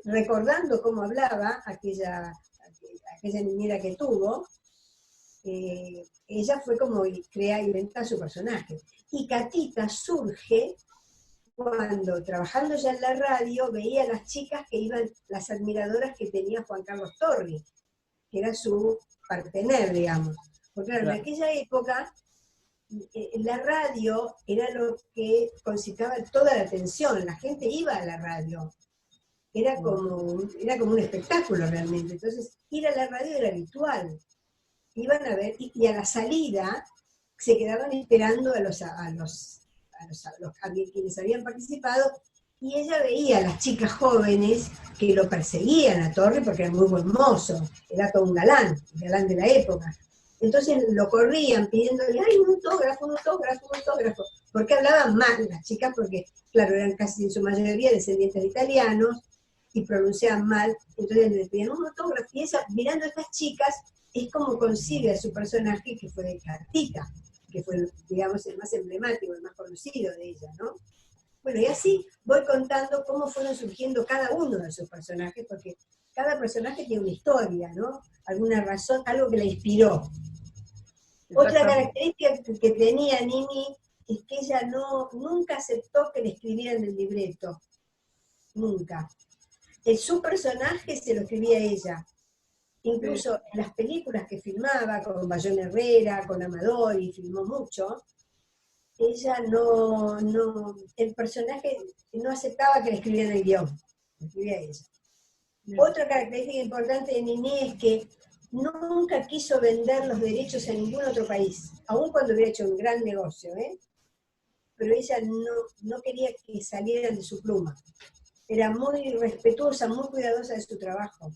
recordando cómo hablaba aquella niñera que tuvo. Ella fue como inventa su personaje. Y Catita surge cuando, trabajando ya en la radio, veía a las chicas que iban, las admiradoras que tenía Juan Carlos Torri, que era su partener, digamos. Porque claro, en aquella época, la radio era lo que concitaba toda la atención, la gente iba a la radio. Era como un espectáculo realmente. Entonces, ir a la radio era habitual. Iban a ver, y a la salida se quedaban esperando a quienes habían participado, y ella veía a las chicas jóvenes que lo perseguían a Torri porque era muy buen mozo, era todo un galán de la época. Entonces lo corrían pidiéndole, ¡ay, un autógrafo! Porque hablaban mal las chicas, porque, claro, eran casi en su mayoría descendientes de italianos y pronunciaban mal, entonces le pedían un autógrafo, y ella, mirando a estas chicas, es como concibe a su personaje, que fue de Catita, que fue, digamos, el más emblemático, el más conocido de ella, ¿no? Bueno, y así voy contando cómo fueron surgiendo cada uno de sus personajes, porque cada personaje tiene una historia, ¿no? Alguna razón, algo que la inspiró. Otra característica que tenía Nini es que ella nunca aceptó que le escribieran el libreto. Nunca. Su personaje se lo escribía ella. Incluso en las películas que filmaba, con Bayón Herrera, con Amadori, filmó mucho, ella el personaje no aceptaba que le escribieran el guión, lo escribía ella. Otra característica importante de Nini es que nunca quiso vender los derechos a ningún otro país, aun cuando hubiera hecho un gran negocio, pero ella no quería que salieran de su pluma. Era muy respetuosa, muy cuidadosa de su trabajo.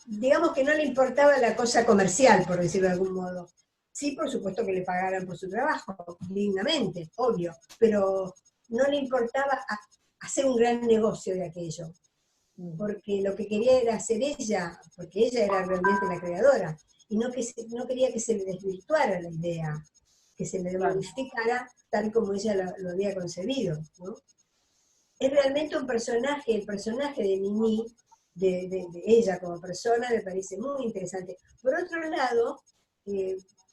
Digamos que no le importaba la cosa comercial, por decirlo de algún modo. Sí, por supuesto que le pagaran por su trabajo, dignamente, obvio, pero no le importaba hacer un gran negocio de aquello, porque lo que quería era hacer ella, porque ella era realmente la creadora, y no quería que se le desvirtuara la idea, que se le modificara tal como ella lo había concebido, ¿no? Es realmente un personaje, el personaje de Nini, de ella como persona, me parece muy interesante. Por otro lado,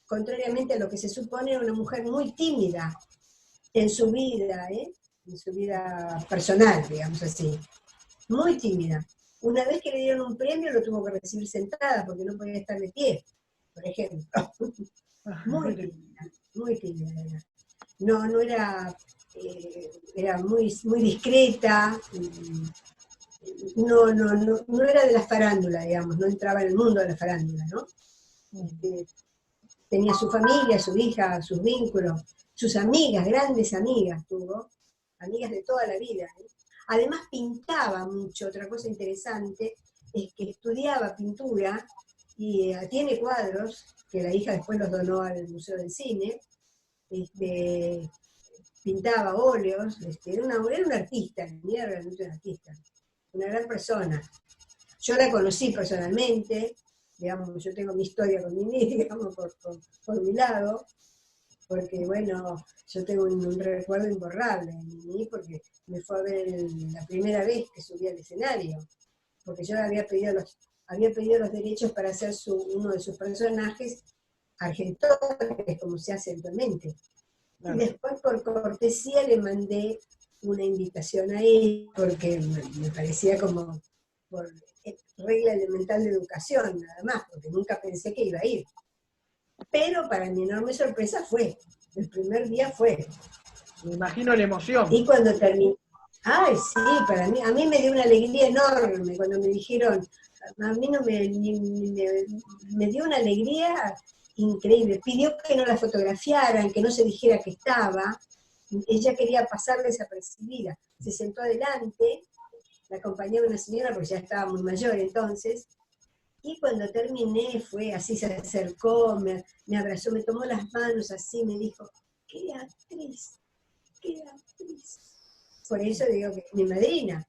contrariamente a lo que se supone, era una mujer muy tímida en su vida personal, digamos así. Muy tímida. Una vez que le dieron un premio, lo tuvo que recibir sentada, porque no podía estar de pie, por ejemplo. Muy tímida era. No era, era muy, muy discreta, no era de la farándula, digamos, no entraba en el mundo de la farándula, ¿no? Tenía su familia, su hija, sus vínculos, sus amigas, grandes amigas tuvo, amigas de toda la vida. Además pintaba mucho, otra cosa interesante es que estudiaba pintura y tiene cuadros, que la hija después los donó al Museo del Cine, pintaba óleos, era una artista, era realmente una artista, una gran persona. Yo la conocí personalmente, digamos, yo tengo mi historia con Nini, digamos, por mi lado, porque, bueno, yo tengo un recuerdo imborrable de Nini, porque me fue a ver la primera vez que subí al escenario, porque yo había pedido los derechos para hacer uno de sus personajes, argentores, como se hace actualmente. Y después, por cortesía, le mandé una invitación a él, porque me parecía como por regla elemental de educación, nada más, porque nunca pensé que iba a ir. Pero para mi enorme sorpresa fue, el primer día fue. Me imagino la emoción. Y cuando terminé, ay, sí, a mí me dio una alegría enorme cuando me dijeron, a mí no me dio una alegría increíble. Pidió que no la fotografiaran, que no se dijera que estaba. Ella quería pasar desapercibida. Se sentó adelante, la acompañaba una señora porque ya estaba muy mayor entonces, y cuando terminé fue así, se acercó, me abrazó, me tomó las manos así, me dijo, qué actriz, qué actriz. Por eso digo que mi madrina,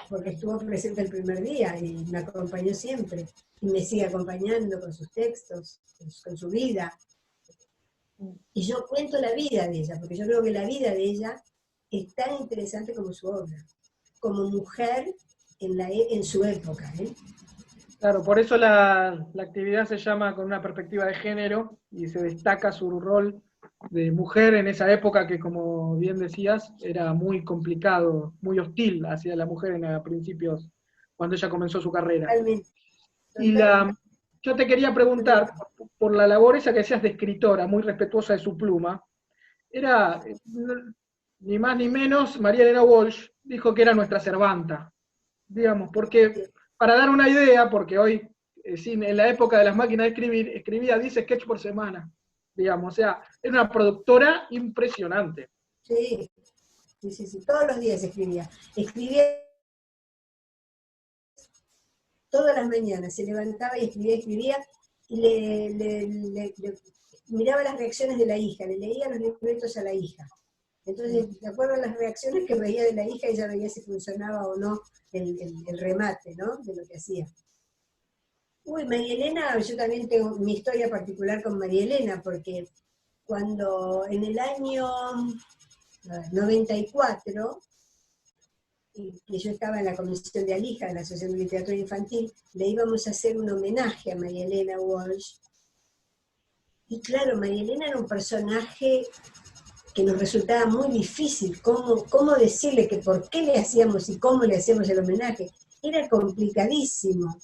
porque estuvo presente el primer día y me acompañó siempre, y me sigue acompañando con sus textos, con su vida. Y yo cuento la vida de ella, porque yo creo que la vida de ella es tan interesante como su obra, como mujer en su época. Claro, por eso la actividad se llama Con una perspectiva de género, y se destaca su rol de mujer en esa época que, como bien decías, era muy complicado, muy hostil hacia la mujer a principios, cuando ella comenzó su carrera. Totalmente. Y yo te quería preguntar, por la labor esa que hacías de escritora, muy respetuosa de su pluma, era, ni más ni menos, María Elena Walsh dijo que era nuestra Cervanta, digamos, porque, para dar una idea, porque hoy, en la época de las máquinas de escribir, escribía 10 sketches por semana, digamos, o sea, era una productora impresionante. Sí, todos los días escribía. Escribía todas las mañanas, se levantaba y escribía, y miraba las reacciones de la hija, le leía los libretos a la hija. Entonces, de acuerdo a las reacciones que veía de la hija, ella veía si funcionaba o no el remate, ¿no?, de lo que hacía. Uy, María Elena, yo también tengo mi historia particular con María Elena, porque cuando en el año 94, que yo estaba en la comisión de Alija, de la Asociación de Literatura Infantil, le íbamos a hacer un homenaje a María Elena Walsh. Y claro, María Elena era un personaje que nos resultaba muy difícil, cómo decirle que por qué le hacíamos y cómo le hacíamos el homenaje. Era complicadísimo,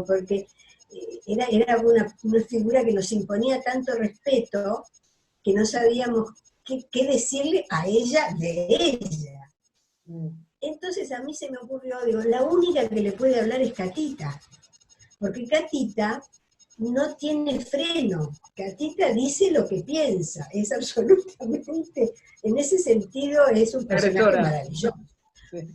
porque era una figura que nos imponía tanto respeto que no sabíamos qué decirle a ella de ella. Entonces a mí se me ocurrió, digo, la única que le puede hablar es Catita, porque Catita no tiene freno, Catita dice lo que piensa, es absolutamente, en ese sentido es un personaje maravilloso. Sí.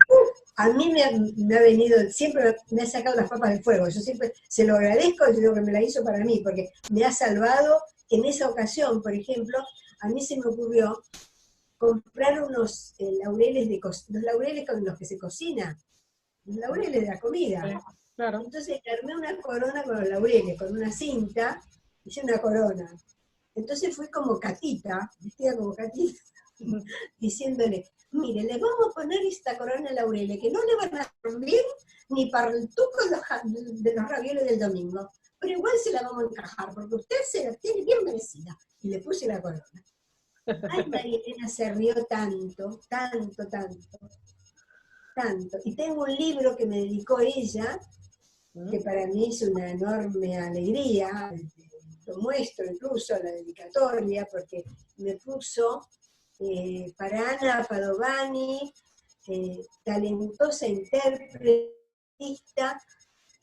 A mí me ha venido, siempre me ha sacado las papas del fuego, yo siempre se lo agradezco, yo digo que me la hizo para mí, porque me ha salvado. En esa ocasión, por ejemplo, a mí se me ocurrió comprar unos laureles, los laureles con los que se cocina, los laureles de la comida. Sí, claro. Entonces armé una corona con los laureles, con una cinta, hice una corona. Entonces fui como Catita, vestida como Catita, diciéndole, mire, le vamos a poner esta corona de laureles, que no le van a servir ni para el tuco de los ravioles del domingo, pero igual se la vamos a encajar, porque usted se la tiene bien merecida. Y le puse la corona. Ay, María Elena se rió tanto. Y tengo un libro que me dedicó ella, que para mí es una enorme alegría, lo muestro incluso, la dedicatoria, porque me puso para Ana Padovani, talentosa intérpreta,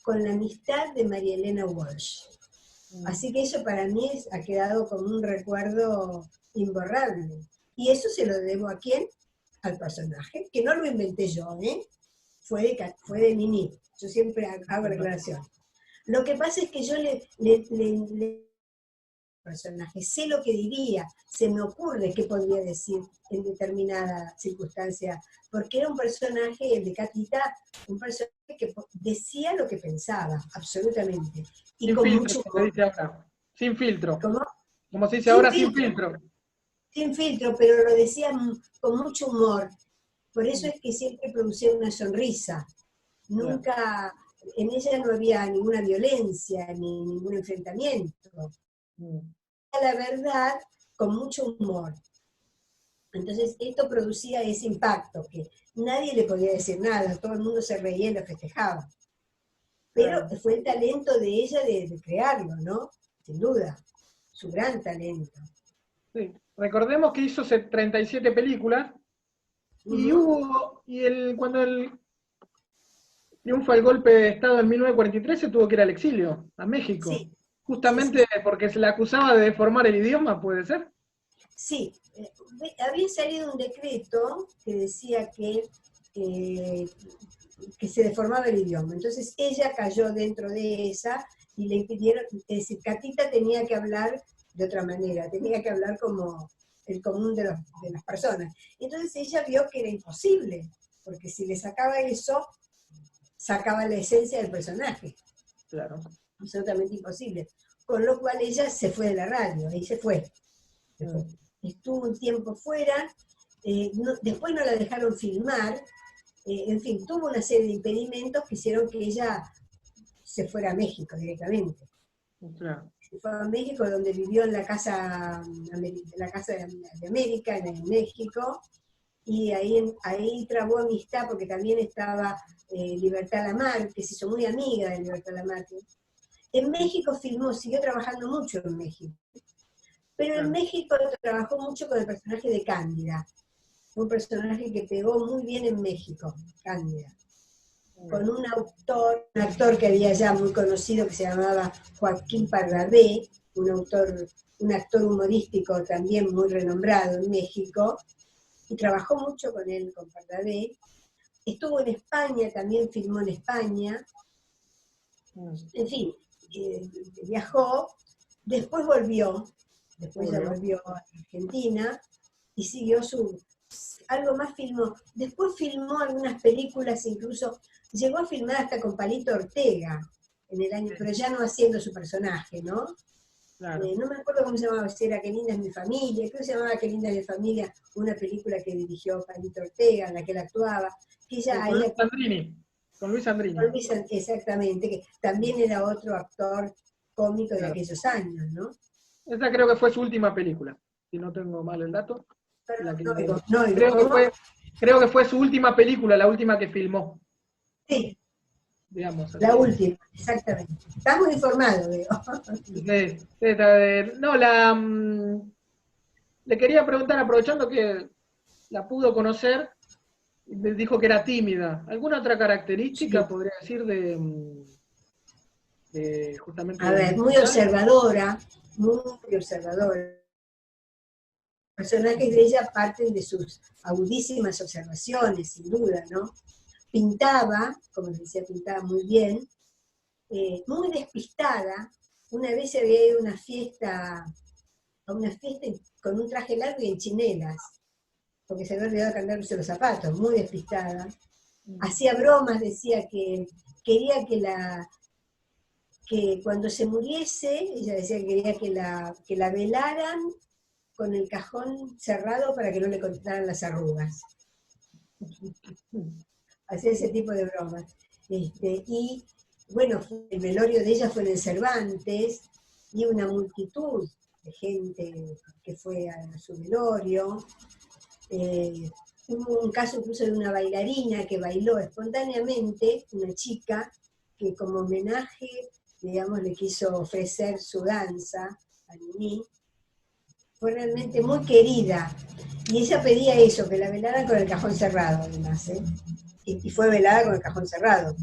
con la amistad de María Elena Walsh. Así que eso para mí ha quedado como un recuerdo imborrable. Y eso se lo debo ¿a quién? Al personaje, que no lo inventé yo, fue de Nini. Yo siempre hago declaración. Lo que pasa es que yo le personaje, sé lo que diría, se me ocurre qué podría decir en determinada circunstancia, porque era un personaje, el de Catita, un personaje que decía lo que pensaba, absolutamente. Y sin con filtro, mucho como se dice ahora. Sin filtro. ¿Cómo? Como se dice ahora, sin filtro. Sin filtro, pero lo decía con mucho humor. Por eso es que siempre producía una sonrisa. Nunca en ella no había ninguna violencia, ni ningún enfrentamiento. La verdad, con mucho humor. Entonces esto producía ese impacto, que nadie le podía decir nada, todo el mundo se reía y lo festejaba. Pero fue el talento de ella de crearlo, ¿no? Sin duda, su gran talento. Sí. Recordemos que hizo 37 películas, y cuando triunfa el golpe de Estado en 1943, se tuvo que ir al exilio, a México. Sí. Justamente Sí. porque se le acusaba de deformar el idioma, ¿puede ser? Sí, había salido un decreto que decía que se deformaba el idioma. Entonces ella cayó dentro de esa y le impidieron, es decir, Catita tenía que hablar de otra manera, tenía que hablar como el común de las personas. Entonces ella vio que era imposible, porque si le sacaba eso, sacaba la esencia del personaje. Claro. Absolutamente imposible. Con lo cual ella se fue de la radio, ahí se fue. Estuvo un tiempo fuera, después no la dejaron filmar, en fin, tuvo una serie de impedimentos que hicieron que ella se fuera a México directamente. Claro. Se fue a México, donde vivió en la casa de América, en México, y ahí trabó amistad, porque también estaba Libertad Lamarque, que se hizo muy amiga de Libertad Lamarque. En México filmó, siguió trabajando mucho en México. Pero en México trabajó mucho con el personaje de Cándida, un personaje que pegó muy bien en México, Cándida, con un actor que había ya muy conocido que se llamaba Joaquín Pardavé, un actor humorístico también muy renombrado en México, y trabajó mucho con él, con Pardavé. Estuvo en España, también filmó en España, en fin, viajó, después ya volvió a Argentina y siguió algo más filmó. Después filmó algunas películas, incluso llegó a filmar hasta con Palito Ortega en el año, pero ya no haciendo su personaje, ¿no? Claro. No me acuerdo cómo se llamaba, si era Qué linda es mi familia, creo que se llamaba Qué linda es mi familia, una película que dirigió Palito Ortega, en la que él actuaba, que ella Con Luis Sandrini. Con Luis Sandrini. Exactamente, que también era otro actor cómico de aquellos años, ¿no? Esa creo que fue su última película, si no tengo mal el dato. Creo que fue su última película, la última que filmó. Sí. Digamos así. La última, exactamente. Estás muy informado, digo. Le quería preguntar, aprovechando que la pudo conocer, me dijo que era tímida. ¿Alguna otra característica podría decir de justamente? A ver, muy observadora, muy observadora. Los personajes de ella parten de sus agudísimas observaciones, sin duda, ¿no? Pintaba, como les decía, pintaba muy bien, muy despistada. Una vez se había ido a una fiesta con un traje largo y en chinelas, porque se había olvidado cambiarse los zapatos, muy despistada. Hacía bromas, decía que quería que cuando se muriese, ella decía que quería que la velaran con el cajón cerrado para que no le contaran las arrugas. Hacía ese tipo de bromas. Y bueno, el velorio de ella fue en el Cervantes, y una multitud de gente que fue a su velorio. Hubo un caso incluso de una bailarina que bailó espontáneamente, una chica que como homenaje, digamos, le quiso ofrecer su danza a Nini. Fue realmente muy querida, y ella pedía eso, que la velaran con el cajón cerrado, además, ¿eh? Y fue velada con el cajón cerrado.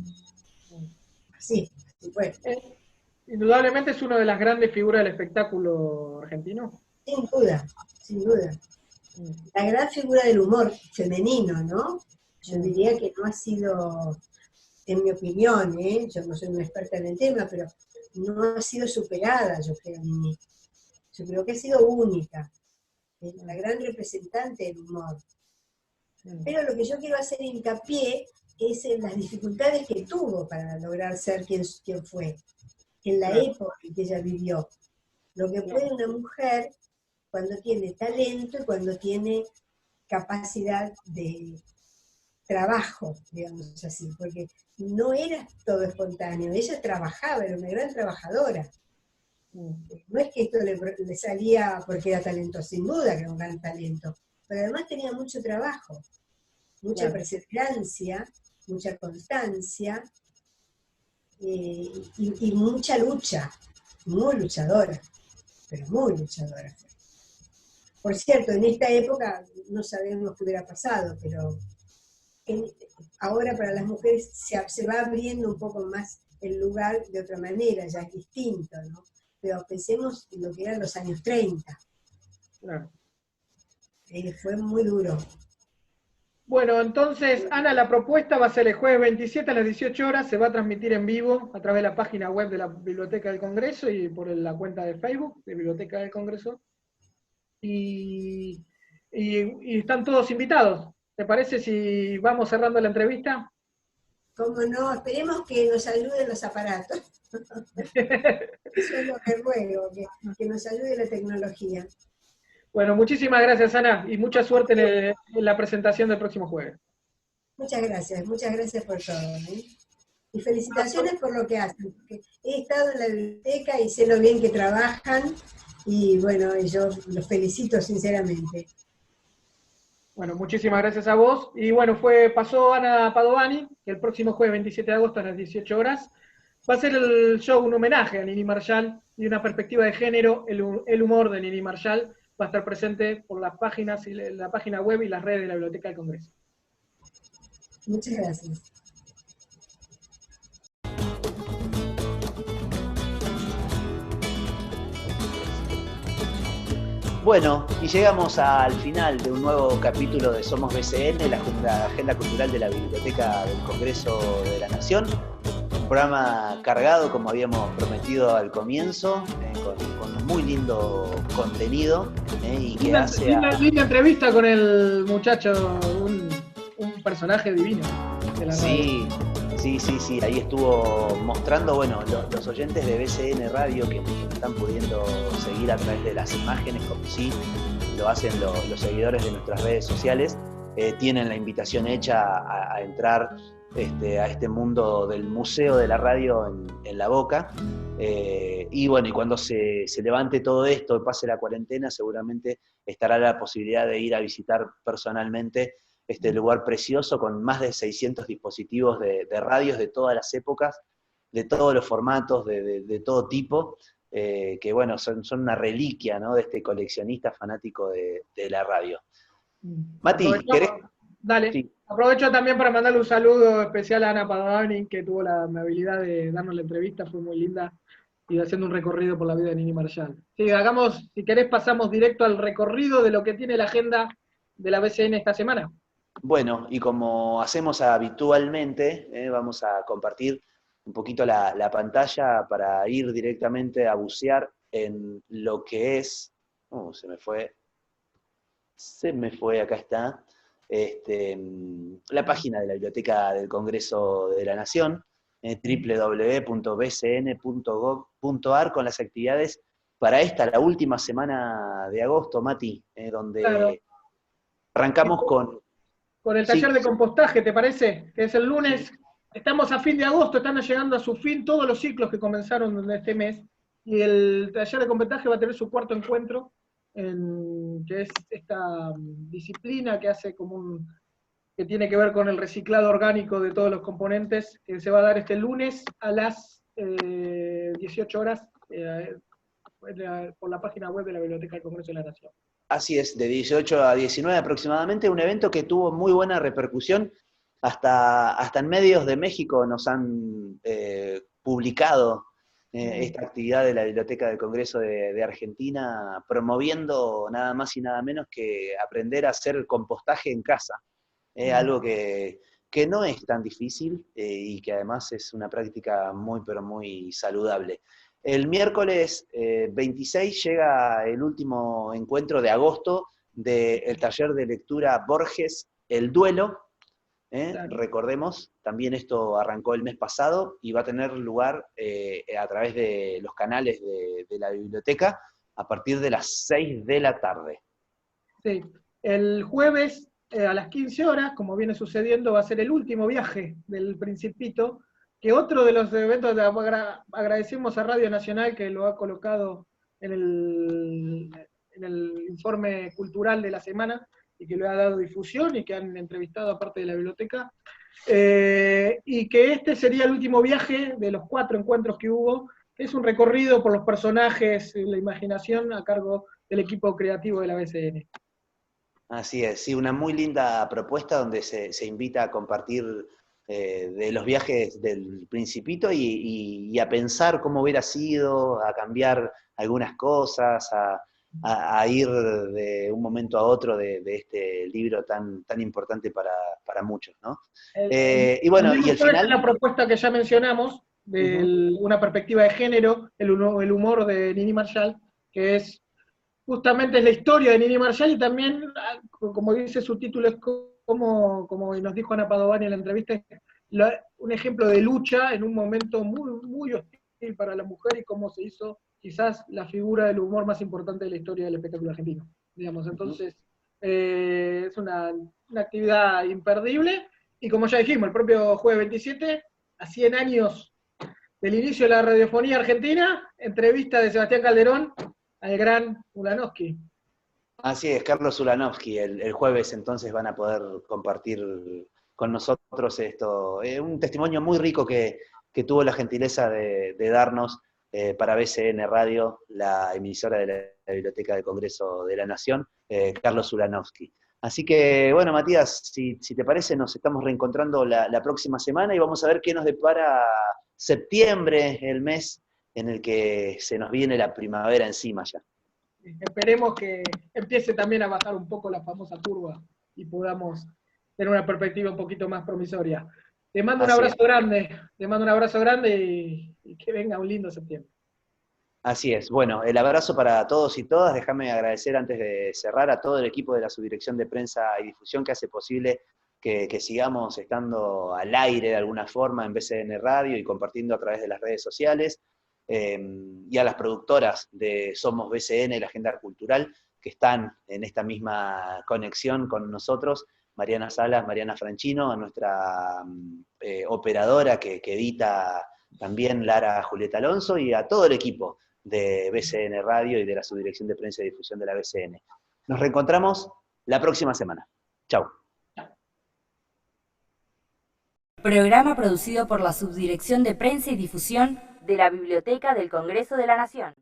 Así fue. Indudablemente es una de las grandes figuras del espectáculo argentino. Sin duda, sin duda. La gran figura del humor femenino, ¿no? Yo diría que no ha sido, en mi opinión, yo no soy una experta en el tema, pero no ha sido superada, yo creo, Nini. Yo creo que ha sido única, la gran representante del humor. Pero lo que yo quiero hacer hincapié es en las dificultades que tuvo para lograr ser quien fue, en la época en que ella vivió. Lo que puede una mujer cuando tiene talento y cuando tiene capacidad de trabajo, digamos así, porque no era todo espontáneo, ella trabajaba, era una gran trabajadora. No es que esto le salía porque era talento, sin duda que era un gran talento, pero además tenía mucho trabajo, mucha Claro. perseverancia, mucha constancia y mucha lucha, muy luchadora, pero muy luchadora. Por cierto, en esta época no sabemos qué hubiera pasado, pero ahora para las mujeres se va abriendo un poco más el lugar de otra manera, ya es distinto, ¿no? Pero pensemos en lo que eran los años 30. Claro. Fue muy duro. Bueno, entonces, Ana, la propuesta va a ser el jueves 27 a las 18 horas, se va a transmitir en vivo a través de la página web de la Biblioteca del Congreso y por la cuenta de Facebook de Biblioteca del Congreso. Y están todos invitados. ¿Te parece si vamos cerrando la entrevista? ¿Cómo no? Esperemos que nos ayuden los aparatos. Eso es lo que ruego, que nos ayude la tecnología. Bueno, muchísimas gracias, Ana, y mucha suerte en la presentación del próximo jueves. Muchas gracias por todo, ¿eh? Y felicitaciones por lo que hacen, porque he estado en la biblioteca y sé lo bien que trabajan, y bueno, yo los felicito sinceramente. Bueno, muchísimas gracias a vos. Y bueno, pasó Ana Padovani, que el próximo jueves 27 de agosto a las 18 horas va a ser el show, un homenaje a Nini Marshall y una perspectiva de género, el humor de Nini Marshall va a estar presente por las páginas, la página web y las redes de la Biblioteca del Congreso. Muchas gracias. Bueno, y llegamos al final de un nuevo capítulo de Somos BCN, la Agenda Cultural de la Biblioteca del Congreso de la Nación. Un programa cargado, como habíamos prometido al comienzo, con muy lindo contenido. Y que linda entrevista con el muchacho, un personaje divino de la radio. Sí, ahí estuvo mostrando, bueno, los oyentes de BCN Radio que están pudiendo seguir a través de las imágenes, como sí lo hacen los seguidores de nuestras redes sociales, tienen la invitación hecha a entrar a este mundo del museo de la radio en La Boca. Y bueno, y cuando se levante todo esto, pase la cuarentena, seguramente estará la posibilidad de ir a visitar personalmente este lugar precioso con más de 600 dispositivos de radios de todas las épocas, de todos los formatos, de todo tipo, que bueno, son una reliquia, ¿no?, de este coleccionista fanático de la radio. Mati, ¿querés? Dale. Sí. Aprovecho también para mandarle un saludo especial a Ana Padovani, que tuvo la amabilidad de darnos la entrevista, fue muy linda, y haciendo un recorrido por la vida de Nini Marshall. Sí, si querés, pasamos directo al recorrido de lo que tiene la agenda de la BCN esta semana. Bueno, y como hacemos habitualmente, vamos a compartir un poquito la pantalla para ir directamente a bucear en lo que es... se me fue, acá está, la página de la Biblioteca del Congreso de la Nación, www.bcn.gov.ar, con las actividades para la última semana de agosto, Mati, donde claro. Arrancamos con el taller de compostaje, ¿te parece? Que es el lunes. Sí. Estamos a fin de agosto, están llegando a su fin todos los ciclos que comenzaron en este mes, y el taller de compostaje va a tener su cuarto encuentro, que es esta disciplina que hace que tiene que ver con el reciclado orgánico de todos los componentes, que se va a dar este lunes a las 18 horas por la página web de la Biblioteca del Congreso de la Nación. Así es, de 18 a 19 aproximadamente, un evento que tuvo muy buena repercusión, hasta en medios de México nos han publicado esta actividad de la Biblioteca del Congreso de Argentina, promoviendo nada más y nada menos que aprender a hacer compostaje en casa, algo que no es tan difícil y que además es una práctica muy, pero muy saludable. El miércoles 26 llega el último encuentro de agosto del taller de lectura Borges, El Duelo. Claro. Recordemos, también esto arrancó el mes pasado y va a tener lugar a través de los canales de la biblioteca a partir de las 6 de la tarde. Sí, el jueves a las 15 horas, como viene sucediendo, va a ser el último viaje del Principito, que otro de los eventos, agradecemos a Radio Nacional que lo ha colocado en el informe cultural de la semana, y que le ha dado difusión, y que han entrevistado a parte de la biblioteca, y que este sería el último viaje de los 4 encuentros que hubo. Es un recorrido por los personajes y la imaginación a cargo del equipo creativo de la BCN. Así es, sí, una muy linda propuesta donde se invita a compartir de los viajes del Principito y a pensar cómo hubiera sido, a cambiar algunas cosas, a ir de un momento a otro de este libro tan importante para muchos, ¿no? Y bueno, y el final... La propuesta que ya mencionamos, de una perspectiva de género, el humor de Nini Marshall, que es justamente la historia de Nini Marshall, y también, como dice su título, es como nos dijo Ana Padovani en la entrevista, un ejemplo de lucha en un momento muy, muy hostil para la mujer, y cómo se hizo quizás la figura del humor más importante de la historia del espectáculo argentino, digamos. Entonces, es una actividad imperdible, y como ya dijimos, el propio jueves 27, a 100 años del inicio de la radiofonía argentina, entrevista de Sebastián Calderón al gran Ulanowski. Así es, Carlos Ulanowski, el jueves entonces van a poder compartir con nosotros esto, un testimonio muy rico que tuvo la gentileza de darnos para BCN Radio, la emisora de la Biblioteca del Congreso de la Nación, Carlos Ulanowski. Así que, bueno, Matías, si te parece, nos estamos reencontrando la próxima semana, y vamos a ver qué nos depara septiembre, el mes en el que se nos viene la primavera encima ya. Esperemos que empiece también a bajar un poco la famosa curva y podamos tener una perspectiva un poquito más promisoria. Te mando un abrazo grande, y que venga un lindo septiembre. Así es. Bueno, el abrazo para todos y todas. Déjame agradecer antes de cerrar a todo el equipo de la Subdirección de Prensa y Difusión que hace posible que sigamos estando al aire de alguna forma en BCN Radio y compartiendo a través de las redes sociales. Y a las productoras de Somos BCN, la Agenda Cultural, que están en esta misma conexión con nosotros, Mariana Salas, Mariana Franchino, a nuestra operadora que edita también, Lara Julieta Alonso, y a todo el equipo de BCN Radio y de la Subdirección de Prensa y Difusión de la BCN. Nos reencontramos la próxima semana. Chau. Programa producido por la Subdirección de Prensa y Difusión de la Biblioteca del Congreso de la Nación.